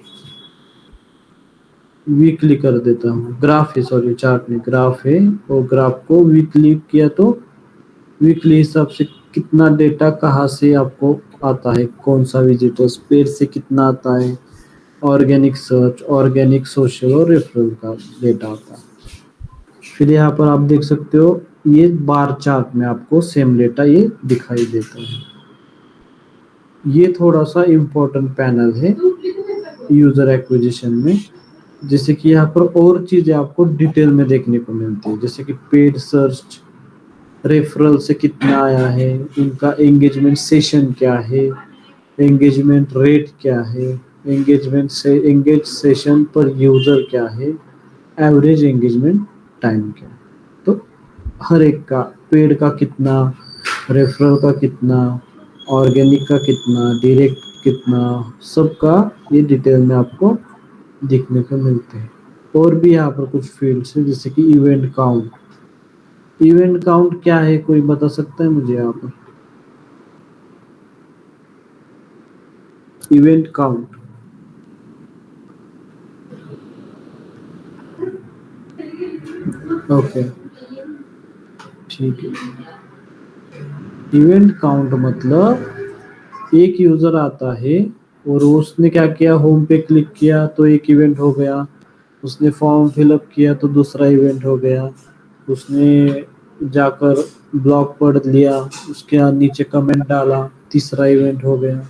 वीकली कर देता हूँ, ग्राफ है, सॉरी चार्ट में ग्राफ है, और ग्राफ को वीकली किया तो वीकली हिसाब से कितना डेटा कहाँ से आपको आता है, कौन सा विजिटर्स, पेज से कितना आता है, ऑर्गेनिक सर्च, ऑर्गेनिक सोशल और रेफरल का डेटा आता है। फिर यहाँ पर आप देख सकते हो ये बार चार्ट में आपको सेम डेटा ये दिखाई देता है। ये थोड़ा सा इम्पोर्टेंट पैनल है यूजर एक्विजिशन में, जैसे कि यहाँ पर और चीजें आपको डिटेल में देखने को मिलती है, जैसे कि पेड सर्च, रेफरल से कितना आया है, उनका एंगेजमेंट सेशन क्या है, एंगेजमेंट रेट क्या है, एंगेज सेशन पर यूजर क्या है, एवरेज एंगेजमेंट टाइम क्या है। तो हर एक का, पेड का कितना, रेफरल का कितना, ऑर्गेनिक का कितना, डायरेक्ट कितना, सबका ये डिटेल में आपको देखने को मिलते हैं। और भी यहाँ पर कुछ फील्ड्स है जैसे कि इवेंट काउंट। इवेंट काउंट क्या है, कोई बता सकता है मुझे यहाँ पर? इवेंट काउंट ओके ठीक है। इवेंट काउंट मतलब एक यूजर आता है और उसने क्या किया, होम पे क्लिक किया तो एक इवेंट हो गया, उसने फॉर्म फिलअप किया तो दूसरा इवेंट हो गया, उसने जाकर ब्लॉग पढ़ लिया, उसके नीचे कमेंट डाला, तीसरा इवेंट हो गया।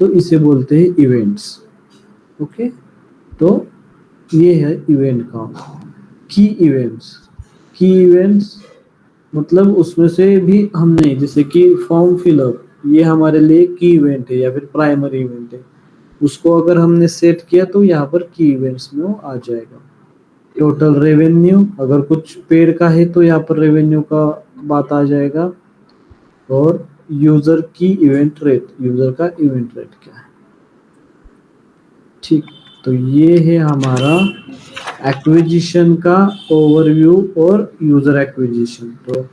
तो इसे बोलते हैं इवेंट्स। ओके, तो ये है इवेंट काउंट। की इवेंट्स, की इवेंट्स मतलब उसमें से भी हमने जैसे कि फॉर्म फिलअप, ये हमारे लिए की इवेंट है या फिर प्राइमरी इवेंट है, उसको अगर हमने सेट किया तो यहाँ पर की इवेंट्स में वो आ जाएगा। टोटल रेवेन्यू, अगर कुछ पेड का है तो यहाँ पर रेवेन्यू का बात आ जाएगा। और यूजर की इवेंट रेट, यूजर का इवेंट रेट क्या है। ठीक, तो ये है हमारा एक्विजिशन का ओवरव्यू और यूजर एक्विजिशन। तो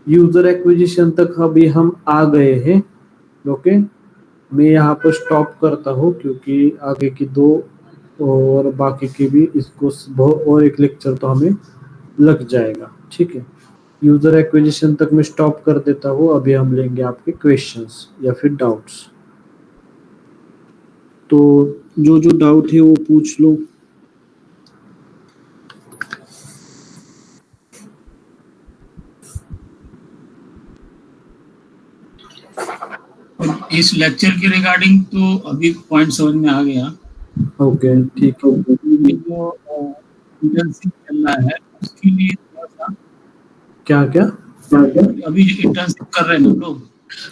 यूजर एक्विजिशन तक अभी हम आ गए हैं। ओके, मैं यहाँ पर स्टॉप करता हूँ क्योंकि आगे की दो और बाकी की भी इसको और एक लेक्चर तो हमें लग जाएगा। ठीक है, यूजर एक्विजिशन तक मैं स्टॉप कर देता हूँ। अभी हम लेंगे आपके क्वेश्चंस या फिर डाउट्स। तो जो जो डाउट है वो पूछ लो। इस लेक्चर के रिगार्डिंग तो अभी पॉइंट समझ में आ गया। ओके ठीक है। ये जो इंटर्नशिप चल रहा है उसके लिए थोड़ा सा, क्या क्या? अभी इंटर्नशिप कर रहे हैं हम लोग।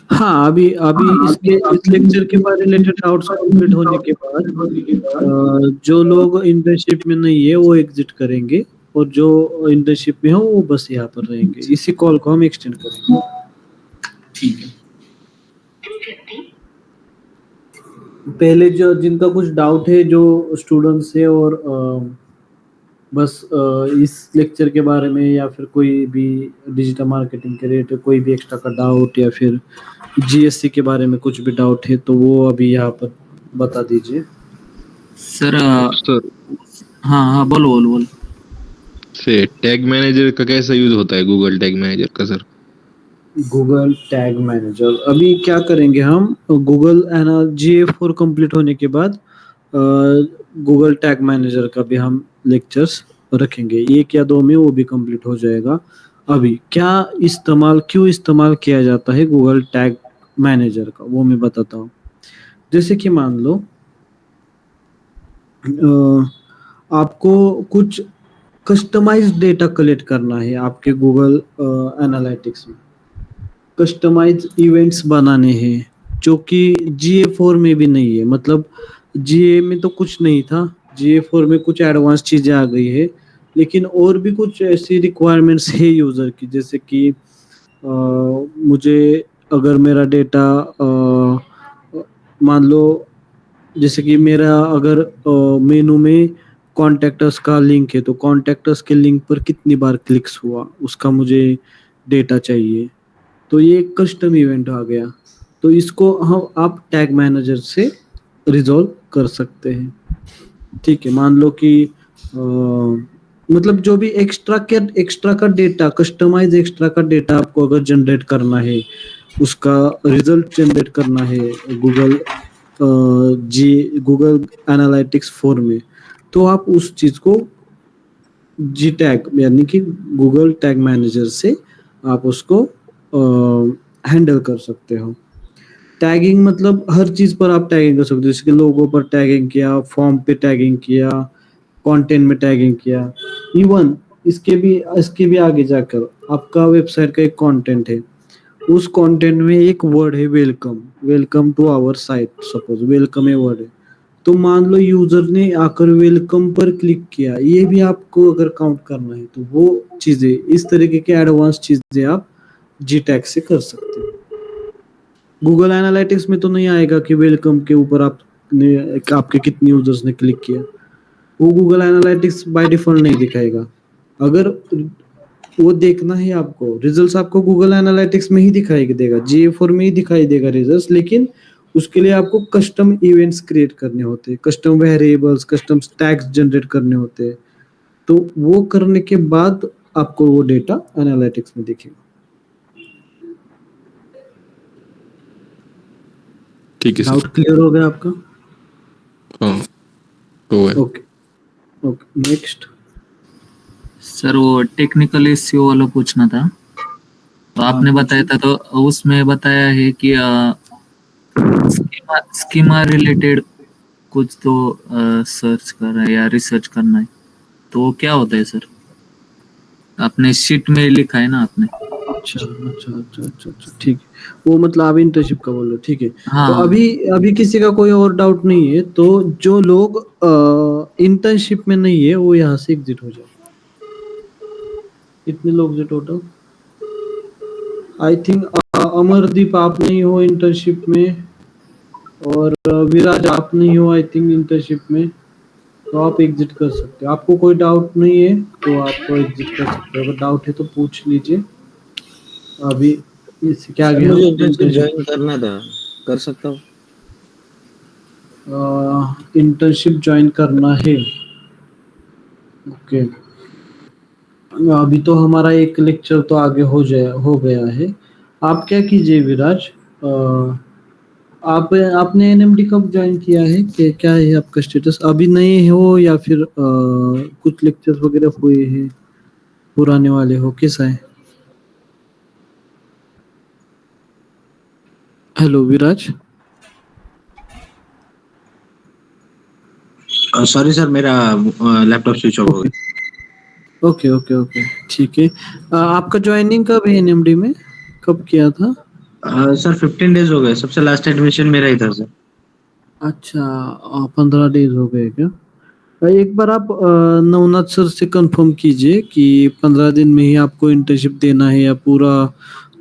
हाँ, अभी अभी इसके इस लेक्चर के बाद रिलेटेड डाउट्स कंप्लीट होने के बाद जो लोग इंटर्नशिप में नहीं है वो एग्जिट करेंगे और जो इंटर्नशिप में हो वो बस यहाँ पर रहेंगे। इसी कॉल को हम एक्सटेंड करेंगे। ठीक है। पहले जो जिनका कुछ डाउट है, जो स्टूडेंट्स है और बस इस लेक्चर के बारे में या फिर कोई भी डिजिटल मार्केटिंग के रिलेटेड कोई भी एक्स्ट्रा का डाउट या फिर जीएससी के बारे में कुछ भी डाउट है तो वो अभी यहाँ पर बता दीजिए। सर सर हाँ हाँ बोलो बोलो बोलो। से टैग मैनेजर का कैसा यूज होता है, गूगल टैग मैनेजर का सर? गूगल टैग मैनेजर अभी क्या करेंगे हम, गूगल है ना GA4 कंप्लीट होने के बाद गूगल टैग मैनेजर का भी हम लेक्चर्स रखेंगे, एक या दो में वो भी कंप्लीट हो जाएगा। अभी क्या इस्तेमाल, क्यों इस्तेमाल किया जाता है गूगल टैग मैनेजर का वो मैं बताता हूँ। जैसे कि मान लो आपको कुछ कस्टमाइज्ड डेटा कलेक्ट करना है आपके गूगल एनालिटिक्स में, कस्टमाइज इवेंट्स बनाने हैं जो कि GA4 में भी नहीं है। मतलब GA में तो कुछ नहीं था, GA4 में कुछ एडवांस चीजें आ गई है, लेकिन और भी कुछ ऐसी रिक्वायरमेंट्स है यूजर की, जैसे कि मुझे अगर मेरा डेटा मान लो जैसे कि मेरा अगर मेनू में कॉन्टैक्टर्स का लिंक है तो कॉन्टैक्टर्स के लिंक पर कितनी बार क्लिक्स हुआ उसका मुझे डेटा चाहिए। तो ये एक कस्टम इवेंट आ गया, तो इसको हम आप टैग मैनेजर से रिजॉल्व कर सकते हैं। ठीक है, मान लो कि मतलब जो भी एक्स्ट्रा का डेटा, कस्टमाइज एक्स्ट्रा का डेटा आपको अगर जनरेट करना है, उसका रिजल्ट जनरेट करना है गूगल एनालिटिक्स 4 में, तो आप उस चीज को जी टैग यानी कि गूगल टैग मैनेजर से आप उसको हैंडल कर सकते हो। टैगिंग मतलब हर चीज पर आप टैगिंग कर सकते हो, जैसे कि लोगो पर टैगिंग किया, फॉर्म पे टैगिंग किया, कंटेंट में टैगिंग किया। इवन इसके भी आगे जाकर आपका वेबसाइट का एक कंटेंट है, उस कंटेंट में एक वर्ड है welcome, welcome to our site, suppose welcome a word है, तो मान लो यूजर ने आकर वेलकम पर क्लिक किया, ये भी आपको अगर काउंट करना है तो वो चीजें, इस तरीके के एडवांस चीजें आप जी टैग से कर सकते हो। गूगल एनालिटिक्स में तो नहीं आएगा कि वेलकम के ऊपर आपने आपके कितने यूजर्स ने क्लिक किया, वो गूगल एनालिटिक्स बाय डिफॉल्ट नहीं दिखाएगा। अगर वो देखना है आपको, रिजल्ट्स आपको गूगल एनालिटिक्स में ही दिखाई देगा, GA4 में ही दिखाई देगा रिजल्ट्स, लेकिन उसके लिए आपको कस्टम इवेंट्स क्रिएट करने होते हैं, custom variables, custom tags generate करने होते हैं। तो वो करने के बाद आपको वो डेटा एनालिटिक्स में दिखेगा। ठीक है सर। डाउट क्लियर हो गया आपका? हाँ तो है। Okay okay, next. सर वो टेक्निकल इश्यू वाला पूछना था। तो आपने बताया था, तो उसमें बताया है कि स्कीमा रिलेटेड कुछ तो सर्च करना है या रिसर्च करना है, तो वो क्या होता है सर? आपने शीट में लिखा है ना आपने। अच्छा अच्छा अच्छा अच्छा अच्छा, ठीक है। वो मतलब आप इंटर्नशिप का बोल रहे हो, ठीक है। हाँ। तो अभी किसी का कोई और डाउट नहीं है, तो जो लोग इंटर्नशिप में नहीं है वो यहाँ से एग्जिट हो जाए। कितने लोग हैं टोटल? आई थिंक अमरदीप आप नहीं हो इंटर्नशिप में, और विराज आप नहीं हो आई थिंक इंटर्नशिप में, तो आप एग्जिट कर सकते हो। आपको कोई डाउट नहीं है तो आप एग्जिट कर सकते हो। अगर डाउट है तो पूछ लीजिए। अभी इससे क्या सर गया मुझे इंटर्नशिप इंटर्नशिप, ज्वाइन करना था, कर सकता हूँ? इंटर्नशिप ज्वाइन करना है, ओके। अभी तो हमारा एक लेक्चर तो आगे हो गया है। आप क्या कीजिए विराज, आप आपने एनएमडी कब ज्वाइन किया है, क्या है आपका स्टेटस? अभी नए हो या फिर कुछ लेक्चर्स वगैरह हुए हैं, पुराने वाले हो, कैसा है? हेलो विराज। सॉरी सर, मेरा लैपटॉप स्विच ऑफ हो गया। ओके ओके ओके, ठीक है। आपका ज्वाइनिंग कब है एनएमडी में, कब किया था? सर 15 डेज हो गए, सबसे लास्ट एडमिशन मेरा ही था सर। अच्छा, 15 डेज हो गए क्या? एक बार आप नवनाथ सर से कंफर्म कीजिए कि 15 दिन में ही आपको इंटर्नशिप देना है या पूरा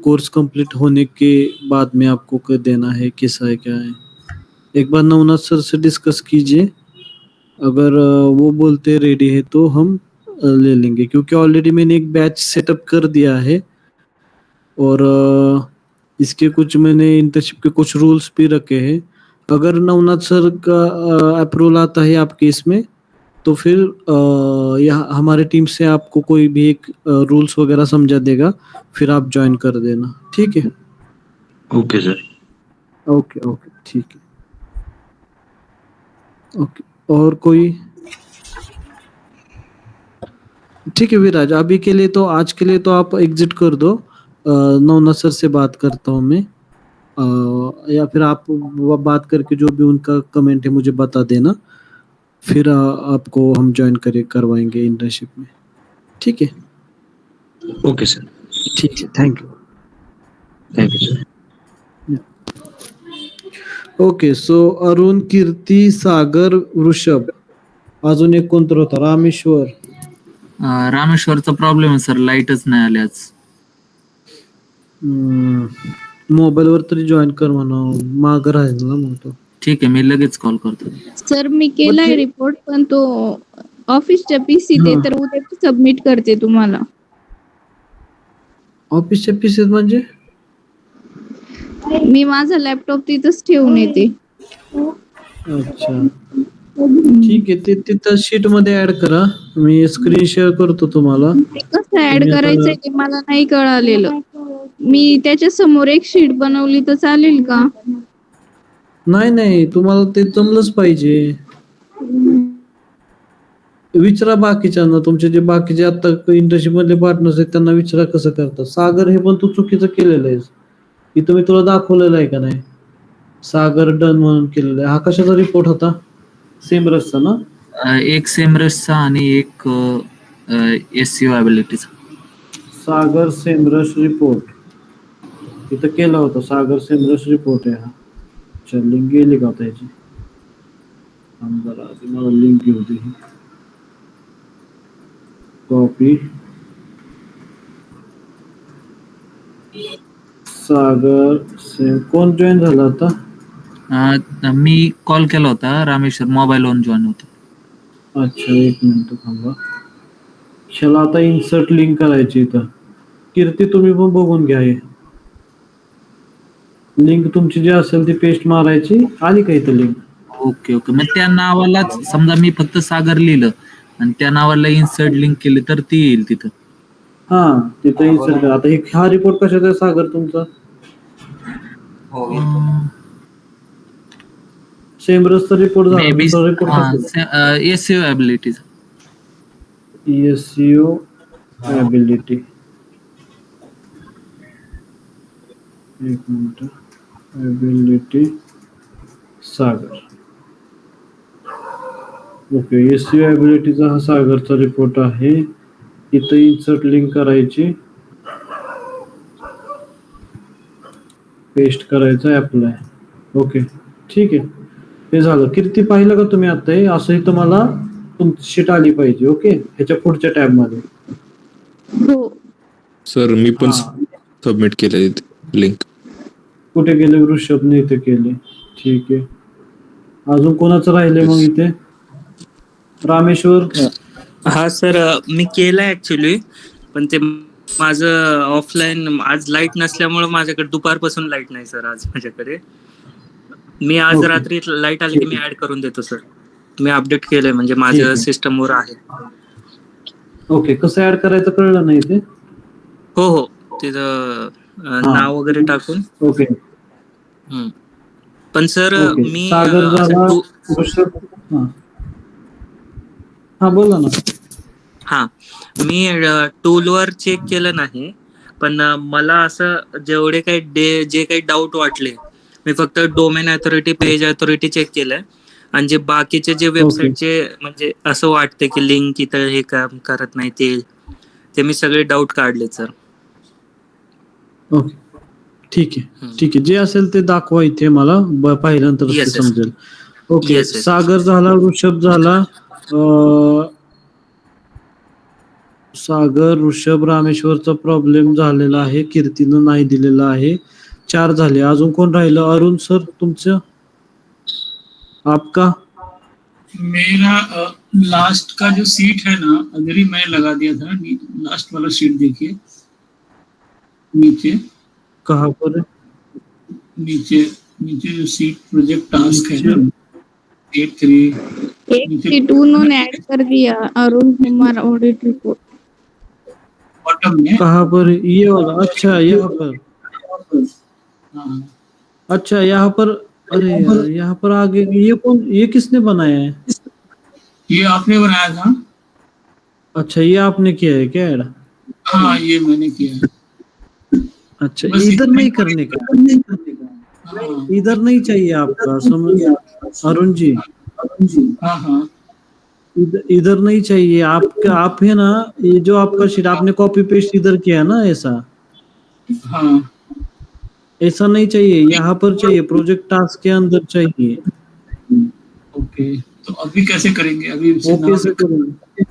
कोर्स कंप्लीट होने के बाद में आपको देना है, कैसा है क्या है। एक बार नवनाथ सर से डिस्कस कीजिए। अगर वो बोलते रेडी है तो हम ले लेंगे, क्योंकि ऑलरेडी मैंने एक बैच सेटअप कर दिया है, और इसके कुछ मैंने इंटर्नशिप के कुछ रूल्स भी रखे हैं। अगर नवनाथ सर का अप्रूवल आता है आपके इसमें, तो फिर यहाँ हमारे टीम से आपको कोई भी एक रूल्स वगैरह समझा देगा, फिर आप ज्वाइन कर देना, ठीक है? Okay sir. ओके ओके, ठीक है, ओके। और कोई? ठीक है विराज, अभी के लिए तो, आज के लिए तो आप एग्जिट कर दो। नवनाथ सर से बात करता हूँ मैं, या फिर आप बात करके जो भी उनका कमेंट है मुझे बता देना, फिर आपको हम ज्वाइन करवाएंगे इंटर्नशिप में, ठीक है? Okay sir. ठीक है, thank you. Thank you sir. Okay, so Arun, Kirti, Sagar, Vrishabh, अजून एक कोणतर होता, रामेश्वर. रामेश्वरचा प्रॉब्लेम आहे सर, लाईटच नाही आली आज. मोबाईलवर तरी जॉईन कर म्हणा, माग राहील ना मग तो. ठीक आहे, मी लगेच कॉल करतो. सर मी केलाय रिपोर्ट, पण तो ऑफिसच्या पीसी ते तर उद्या सबमिट करते तुम्हाला. ऑफिसच्या पीसीत म्हणजे? मी माझा लॅपटॉप तिथंच ठेवून येते. अच्छा, ठीक आहे. ते तिथं शीट मध्ये ऍड करा, मी स्क्रीन शेअर करतो तुम्हाला. कसं ऍड करायचंय ते मला नाही कळालेलं. मी त्याच्या समोर एक शीट बनवली तर चालेल का? नाही नाही, तुम्हाला ते जमलंच पाहिजे. विचारा बाकीच्यांना, तुमचे जे बाकीचे आता इंटर्नशिप मधले पार्टनर्स आहेत त्यांना विचारा कसं करतात. सागर, हे पण तू चुकीचं केलेलं आहेस. इथं मी तुला दाखवलेलं आहे का नाही, सागर डन म्हणून केलेलं आहे. हा कशाचा रिपोर्ट होता? सेमरसचा ना? एक सेमरसचा आणि एक एससी ॲबिलिटीचा. सागर सेमरस रिपोर्ट इथं केला होता. सागर सेमरस रिपोर्ट आहे हा. अच्छा, लिंक गेली का आता ह्याची? जरा आधी मला लिंक घेऊ दे. कॉपी, सागर कोण जॉईन झाला आता? मी कॉल केला होता, रामेश्वर मोबाईलवरून जॉईन होतो. अच्छा, एक मिनिट थांबा. चला आता इन्सर्ट लिंक करायची इथं. कीर्ती तुम्ही पण बघून घ्या हे. लिंक तुमची जी असेल ती पेस्ट मारायची. आली का इथं लिंक? Okay okay. मग त्या नावालाच समजा मी फक्त सागर लिहिलं आणि त्या नावाला इन्सर्ट लिंक केली तर ती येईल तिथं. हा, तिथं इन्सर्ट करा. आता हा रिपोर्ट कशाचा आहे सागर तुमचा? सेमरसचा रिपोर्ट झाला. मे बी दुसरा रिपोर्ट कसा? SEO abilities. SEO ability. एक मिनिट. ॲबिलिटी सागर. ओके, एसईओ ॲबिलिटीचा हा सागरचा रिपोर्ट आहे. इथं इन्सर्ट लिंक करायची, पेस्ट करायचं, अप्लाय. ओके, ठीक आहे. हे झालं. कीर्ती पाहिलं का तुम्ही आता? हे असं इथं मला तुमची शीट आली पाहिजे. ओके, ह्याच्या पुढच्या टॅब मध्ये. हो. सर मी पण हा. सबमिट केले लिंक. कुठे गेले? वृषभने इथे केले. ठीक आहे. अजून कोणाचं राहिले मग इथे? रामेश्वर. हा सर, मी केलं ऍक्च्युली, पण ते माझं ऑफलाईन आज लाईट नसल्यामुळे माझ्याकडे दुपारपासून लाईट नाही सर आज माझ्याकडे. मी आज Okay. रात्री लाईट आली की मी ऍड करून देतो सर. मी अपडेट केलंय म्हणजे माझ्या सिस्टमवर आहे. ओके, कसं ऍड करायचं कळलं नाही ते? हो हो, तिथं नाव वगैरे टाकून. ओके. पण सर ओके. मी सागर झाला. वृषभ. हा बोला ना. हा, मी टूलवर चेक केलं नाही, पण मला असं जे काही डाऊट वाटले, मी फक्त domain authority, page authority check केलंय. आणि जे बाकीचे जे वेबसाईटचे म्हणजे असं वाटतं की लिंक इथं हे काम करत नाही, ते मी सगळे डाऊट काढले सर. ओके, ठीक आहे. ठीक आहे, जे असेल ते दाखवा इथे मला. पाहिल्यानंतर ते Yes, yes. समजेल. ओके. Yes, yes. सागर झाला, वृषभ झाला. सागर, वृषभ, रामेश्वरचा प्रॉब्लेम झालेला आहे. कीर्तीनं नाही दिलेला आहे. 4 झाले. अजून कोण राहिलं? अरुण सर तुमचं? आपका? मेरा लास्ट का जो सीट है ना, अगर ही मैं लगा दिया था, लास्ट वाला सीट देखिए नीचे. कहाँ पर? नीचे जो सीट प्रोजेक्ट टास्क है ना, 83 एक सीट उन्होंने ऐड कर दिया, Arun Kumar audit report. Bottom में. कहाँ पर? ये वाला. अच्छा, यहाँ पर. हाँ, अच्छा, यहाँ पर. अरे यार, यहाँ पर आगे ये किसने बनाया है? ये आपने बनाया था. अच्छा, ये आपने किया है क्या ऐड? हाँ, ये मैंने किया है. अच्छा, बस इधर इतना नहीं ही करने का. हाँ, इधर नहीं चाहिए आपका, समझ अरुण जी. हाँ, हाँ. इधर नहीं चाहिए आप है ना. ये जो आपका शीट आपने कॉपी पेस्ट इधर किया ना, हाँ. ऐसा नहीं चाहिए. यहाँ पर चाहिए, प्रोजेक्ट टास्क के अंदर चाहिए. ओके, तो अभी कैसे करेंगे? अभी ओके से करेंगे.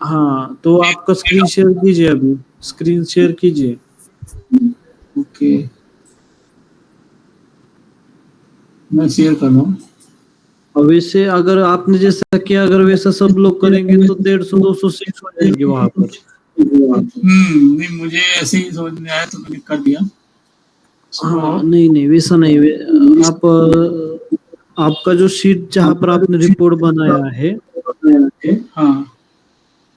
हाँ, तो आपका स्क्रीन शेयर कीजिए. अभी स्क्रीन शेयर कीजिए. ओके, मैं शेयर कर रहा हूँ. और वैसे अगर आपने जैसा किया, अगर वैसा सब लोग करेंगे तो 150-200 सीट हो जाएंगे वहां पर. नहीं, मुझे ऐसे ही समझ में आया तो मैंने कर दिया. हाँ, नहीं वैसा नहीं. आपका जो शीट जहाँ पर आपने रिपोर्ट बनाया है, हाँ,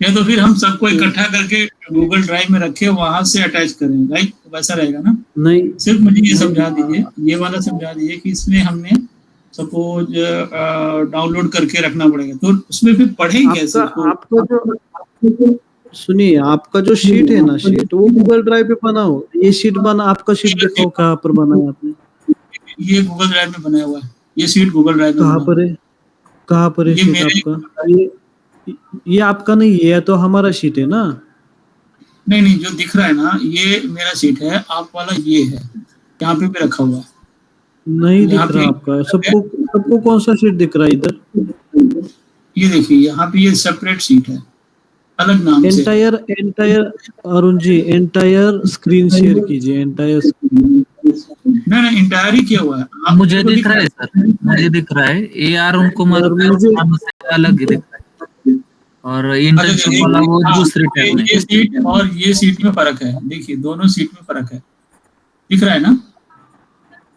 या तो फिर हम सबको इकट्ठा करके गूगल ड्राइव में रखे, वहां से अटैच करें, राइट? वैसा रहेगा ना? नहीं. सिर्फ मुझे ये समझा दीजिए, ये वाला समझा दीजिए कि इसमें हमने सपोज डाउनलोड करके रखना पड़ेगा, तो उसमें फिर पढ़ेंगे कैसे? आपका जो सुनिए, आपका जो शीट है ना, शीट वो गूगल ड्राइव पे बनाओ. ये शीट बना, आपका शीट दिखाओ कहाँ पर बनाया आपने. ये गूगल ड्राइव में बनाया हुआ है. ये शीट गूगल ड्राइव में कहाँ पर है? कहाँ पर है ये शीट आपका? ये आपका नहीं है, ये तो हमारा शीट है ना. नहीं, जो दिख रहा है ना, ये मेरा शीट है. आप वाला ये है, यहाँ पे भी रखा हुआ है. नहीं दिख रहा आपका. सबको कौन सा शीट दिख रहा है इधर? ये देखिए, यहाँ पे ये सेपरेट शीट है, अलग नाम से. Entire Arun ji, entire screen share कीजिए. एंटायर नहीं, इंटायर ही किया हुआ है. मुझे दिख रहा है सर, मुझे दिख रहा है. ये अरुण कुमार मुझे अलग ही दिख रहा है. और इंटर्नशिप वाला वो दूसरे टैब में। ये सीट और ये सीट में फर्क है, देखिए दोनों सीट में फर्क है, दिख रहा है ना?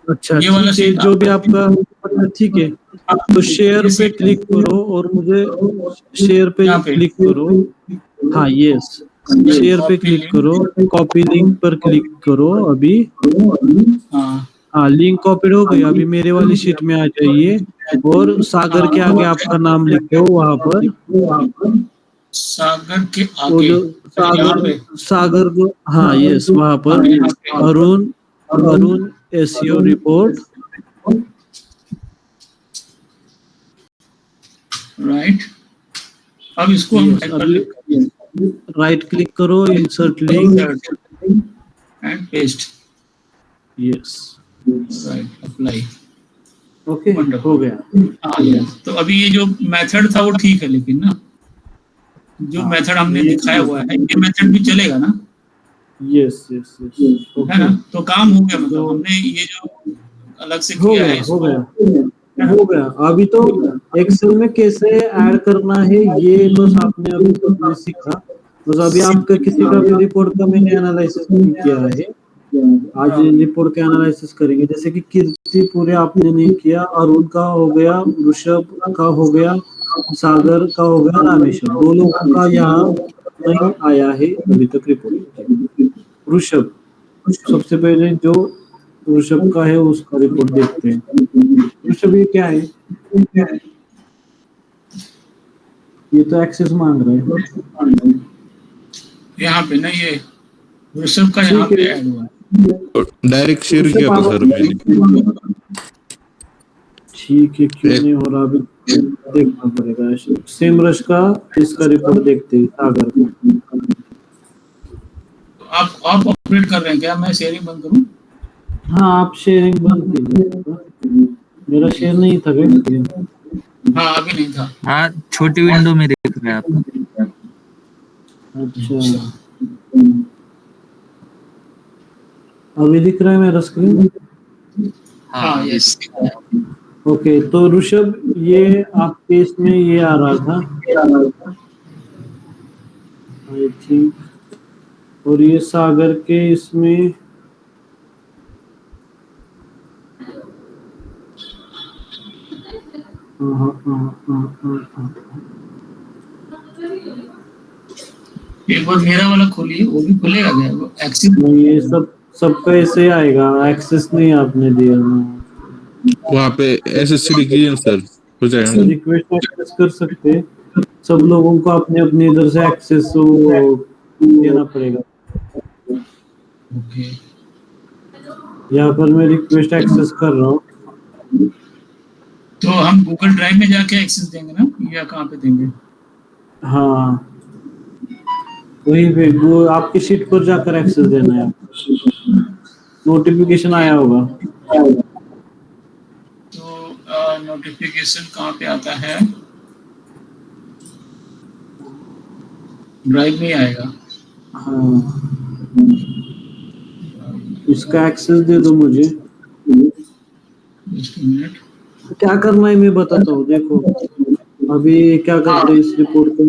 अच्छा ये वाला ठीक है, सीट जो भी आपका ठीक है, तो शेयर पे क्लिक करो और मुझे शेयर पे यहाँ पे। क्लिक करो। हाँ यस, शेयर पे क्लिक करो, कॉपी लिंक पर क्लिक करो अभी। हाँ हाँ लिंक कॉपीड हो गई, अभी मेरे वाली शीट में आ जाइए और सागर के आगे आपका नाम लिखो वहां पर, सागर के वो आगे जो यहाँ पे। सागर को, हाँ यस वहां पर Arun Arun SEO report, right. अब इसको हम Yes, राइट क्लिक करो, insert link and paste, yes, right, apply. Okay हो गया। हाँ yes। तो अभी ये जो मेथड था वो ठीक है, लेकिन ना जो मेथड हमने दिखाया हुआ है ये मेथड भी चलेगा ना? यस यस यस है ना? तो काम हो गया, मतलब हमने ये जो अलग से हो किया गया है हो इसको। गया हो गया। अभी तो एक्सेल में कैसे ऐड करना है ये तो आपने अभी सीखा, बस अभी आपका किसी का भी रिपोर्ट का मैंने एनालिसिस नहीं किया है, आज रिपोर्ट का एनालिसिस करेंगे। जैसे कि कीर्ति पूरे आपने नहीं किया, अरुण का हो गया, ऋषभ का हो गया, सागर का हो गया, रामेश्वर, दो लोगों का यहाँ नहीं आया है अभी तक रिपोर्ट। ऋषभ, सबसे पहले जो ऋषभ का है उसका रिपोर्ट देखते हैं। ऋषभ ये क्या है? ये तो एक्सेस मांग रहे हैं यहाँ पे ना ये ऋषभ का यहाँ पे ऐड हुआ है। डायरेक्ट शेयर किया था सर मैंने। ठीक है, क्यों नहीं हो रहा अभी देखना पड़ेगा। सेमरश का इसका रिपोर्ट देखते हैं, सागर का। तो आप ऑपरेट कर रहे हैं क्या? मैं शेयरिंग बंद करूँ? हाँ आप शेयरिंग बंद कीजिए, मेरा शेयर नहीं था क्या? हाँ अभी नहीं था। हाँ छोटी विंडो में देख रहे हैं आप। अच्छा अभी दिख रहा है मेरा स्क्रीन? हाँ यस। ओके, तो ऋषभ ये आपके इसमें ये आ रहा था आई थिंक, और ये सागर के इसमें एक बार मेरा वाला खोलिए, वो भी खुलेगा क्या? वो एक्सेस नहीं, ये सबका ऐसे आएगा, एक्सेस नहीं आपने दिया। वहाँ पे एसएससी कीजिए सर, हो जाएगा। रिक्वेस्ट एक्सेस कर सकते, सब लोगों को अपने अपने इधर से एक्सेस देना पड़ेगा। ओके, यहाँ पर मैं रिक्वेस्ट एक्सेस कर रहा हूँ। तो हम गूगल ड्राइव में जाके एक्सेस देंगे ना, या कहाँ पे देंगे? हाँ वही पे वो आपकी शीट पर जाकर एक्सेस देना है, नोटिफिकेशन आया होगा। तो नोटिफिकेशन कहाँ पे आता है? ड्राइव में आएगा। हाँ इसका एक्सेस दे दो मुझे। Just a minute। क्या करना है मैं बताता हूँ, देखो अभी क्या करते हैं इस रिपोर्ट को।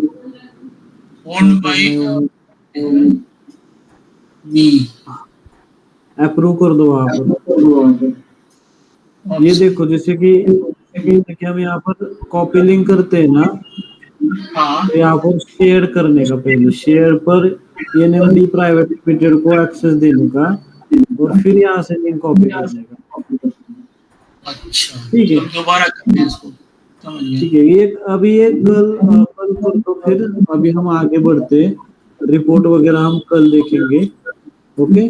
ओन्ड बाय मी, अप्रूव कर दो वहाँ पर। ये देखो जैसे कि हम यहाँ पर कॉपी लिंक करते हैं ना, हाँ तो यहाँ पर शेयर करने का, पहले शेयर पर एनएमडी प्राइवेट लिमिटेड को एक्सेस देने का, और फिर यहाँ से लिंक कॉपी करने का। अच्छा ठीक है, तो दोबारा करते हैं इसको, समझ गए। ठीक है। ये अभी ये कल कर दो, फिर अभी हम आगे बढ़ते हैं, रिपोर्ट वगैरह हम कल देखेंगे। ओके,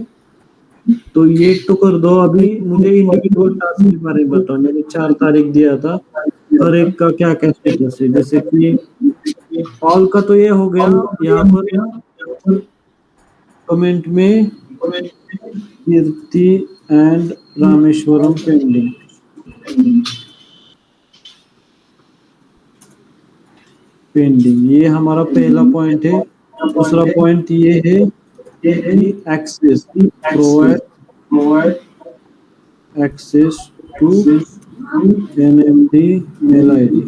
तो ये तो कर दो। अभी मुझे इंडिविजुअल टास्क के बारे में बताओ, मैंने 4 तारीख दिया था, हर एक का क्या क्या स्टेटस है। जैसे कि ऑल का तो ये हो गया, यहाँ पर कमेंट में कीर्ति एंड रामेश्वरम पेंडिंग। ये हमारा पहला पॉइंट है। दूसरा पॉइंट ये है access, provide access to NMD mail ID.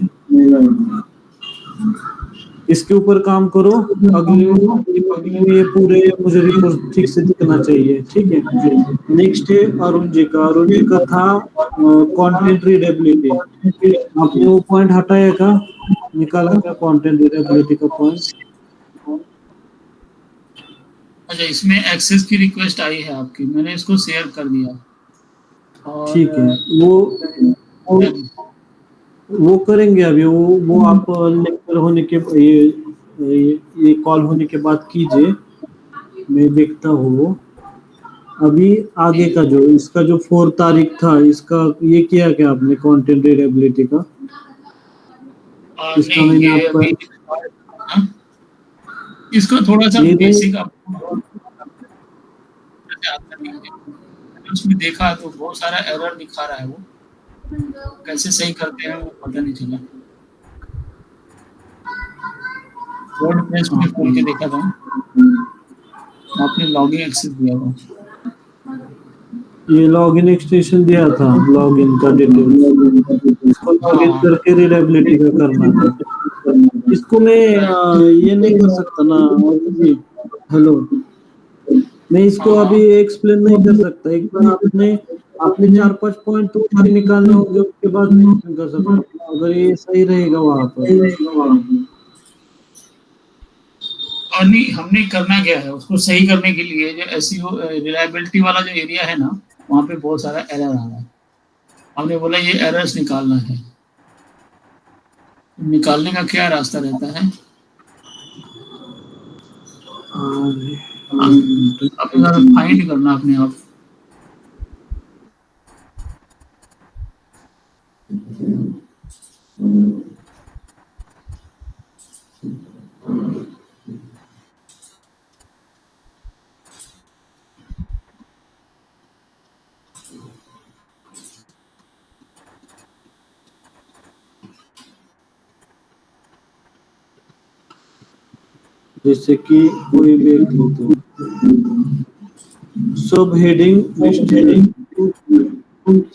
इसके ऊपर काम करो। अगले में ये पूरे मुझे रिपोर्ट ठीक से दिखना चाहिए, ठीक है। नेक्स्ट है अरुण जी का था कंटेंट रीडेबिलिटी। आपने वो पॉइंट हटाया का, निकाला क्या कंटेंट रीडेबिलिटी का पॉइंट? अच्छा, इसमें एक्सेस की रिक्वेस्ट आई है आपकी, मैंने इसको शेयर कर दिया। और ठीक है, वो करेंगे अभी। वो आप लेक्चर होने के ये कॉल होने के बाद कीजिए, मैं देखता हूँ। अभी आगे का जो इसका जो 4 तारीख था, इसका ये किया क्या आपने कंटेंट रीडेबिलिटी का? इसका नहीं, मैंने ये आपका अभी हाँ, इसका थोड़ा सा ये नहीं, बेसिक आपको आता नहीं है। उसमें देखा तो बहुत सारा एरर दिखा रहा है, वो कैसे सही करते हैं वो पता नहीं चला। वर्डप्रेस में खोल के देखा था, आपने लॉगिन एक्सेस दिया था। ये लॉगिन एक्सटेंशन दिया था, लॉगिन का डिटेल, इसको लॉगिन हाँ, करके रीडेबिलिटी का करना था। इसको मैं ये नहीं कर सकता ना जी। हेलो, मैं इसको हाँ, अभी एक्सप्लेन नहीं कर सकता। एक बार आपने 4-5 पॉइंट तो ऊपर निकालने होंगे, उसके बाद मैं एक्सप्लेन कर सकता हूँ, अगर ये सही रहेगा वहां पर। और नहीं, हमने करना क्या है उसको सही करने के लिए, जो एसईओ रिलायबिलिटी वाला जो एरिया है ना, वहाँ पे बहुत सारा एरर आ रहा है। हमने बोला ये एरर्स निकालना है। निकालने का क्या रास्ता रहता है? अपने फाइंड करना अपने आप। जैसे कि कोई भी एक लो, सब heading listed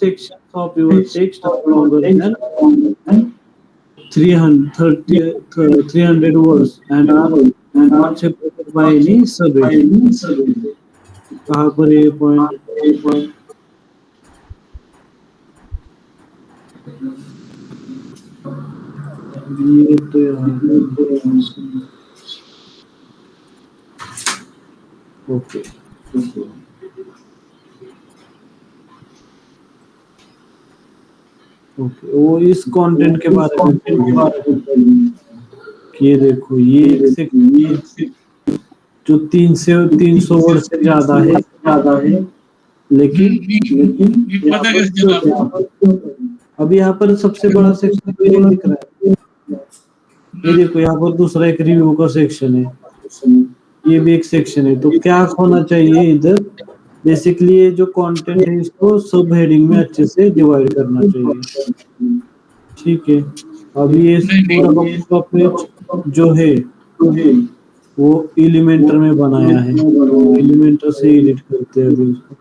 sections of your text are longer than 300 words and are not separated by any subheading। कहाँ पर ये पॉइंट? ये तो ओके, वो इस कंटेंट के बारे में ये देखो, ये जो 300 वर्ड से ज्यादा है, लेकिन पता कैसे चला? अभी यहाँ पर सबसे बड़ा सेक्शन तो ये दिख रहा है। ये देखो, यहाँ पर दूसरा एक रिव्यू का सेक्शन है, ये भी एक सेक्शन है। तो क्या होना चाहिए इधर? बेसिकली ये जो कंटेंट है इसको सब हेडिंग में अच्छे से डिवाइड करना चाहिए, ठीक है। अभी ये पूरा पेज जो है वो एलिमेंटर में बनाया है, एलिमेंटर से एडिट करते हैं अभी उसको।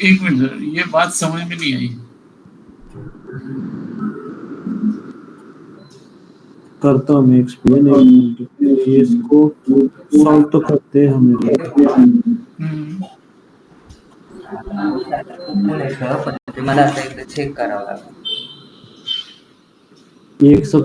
एक मिनट सर, ये बात समझ में नहीं आई। करता हूँ मैं एक्सप्लेन, ये इसको सॉल्व तो करते हैं हमें। मला आता एकदा चेक करावं लागेल। एक सब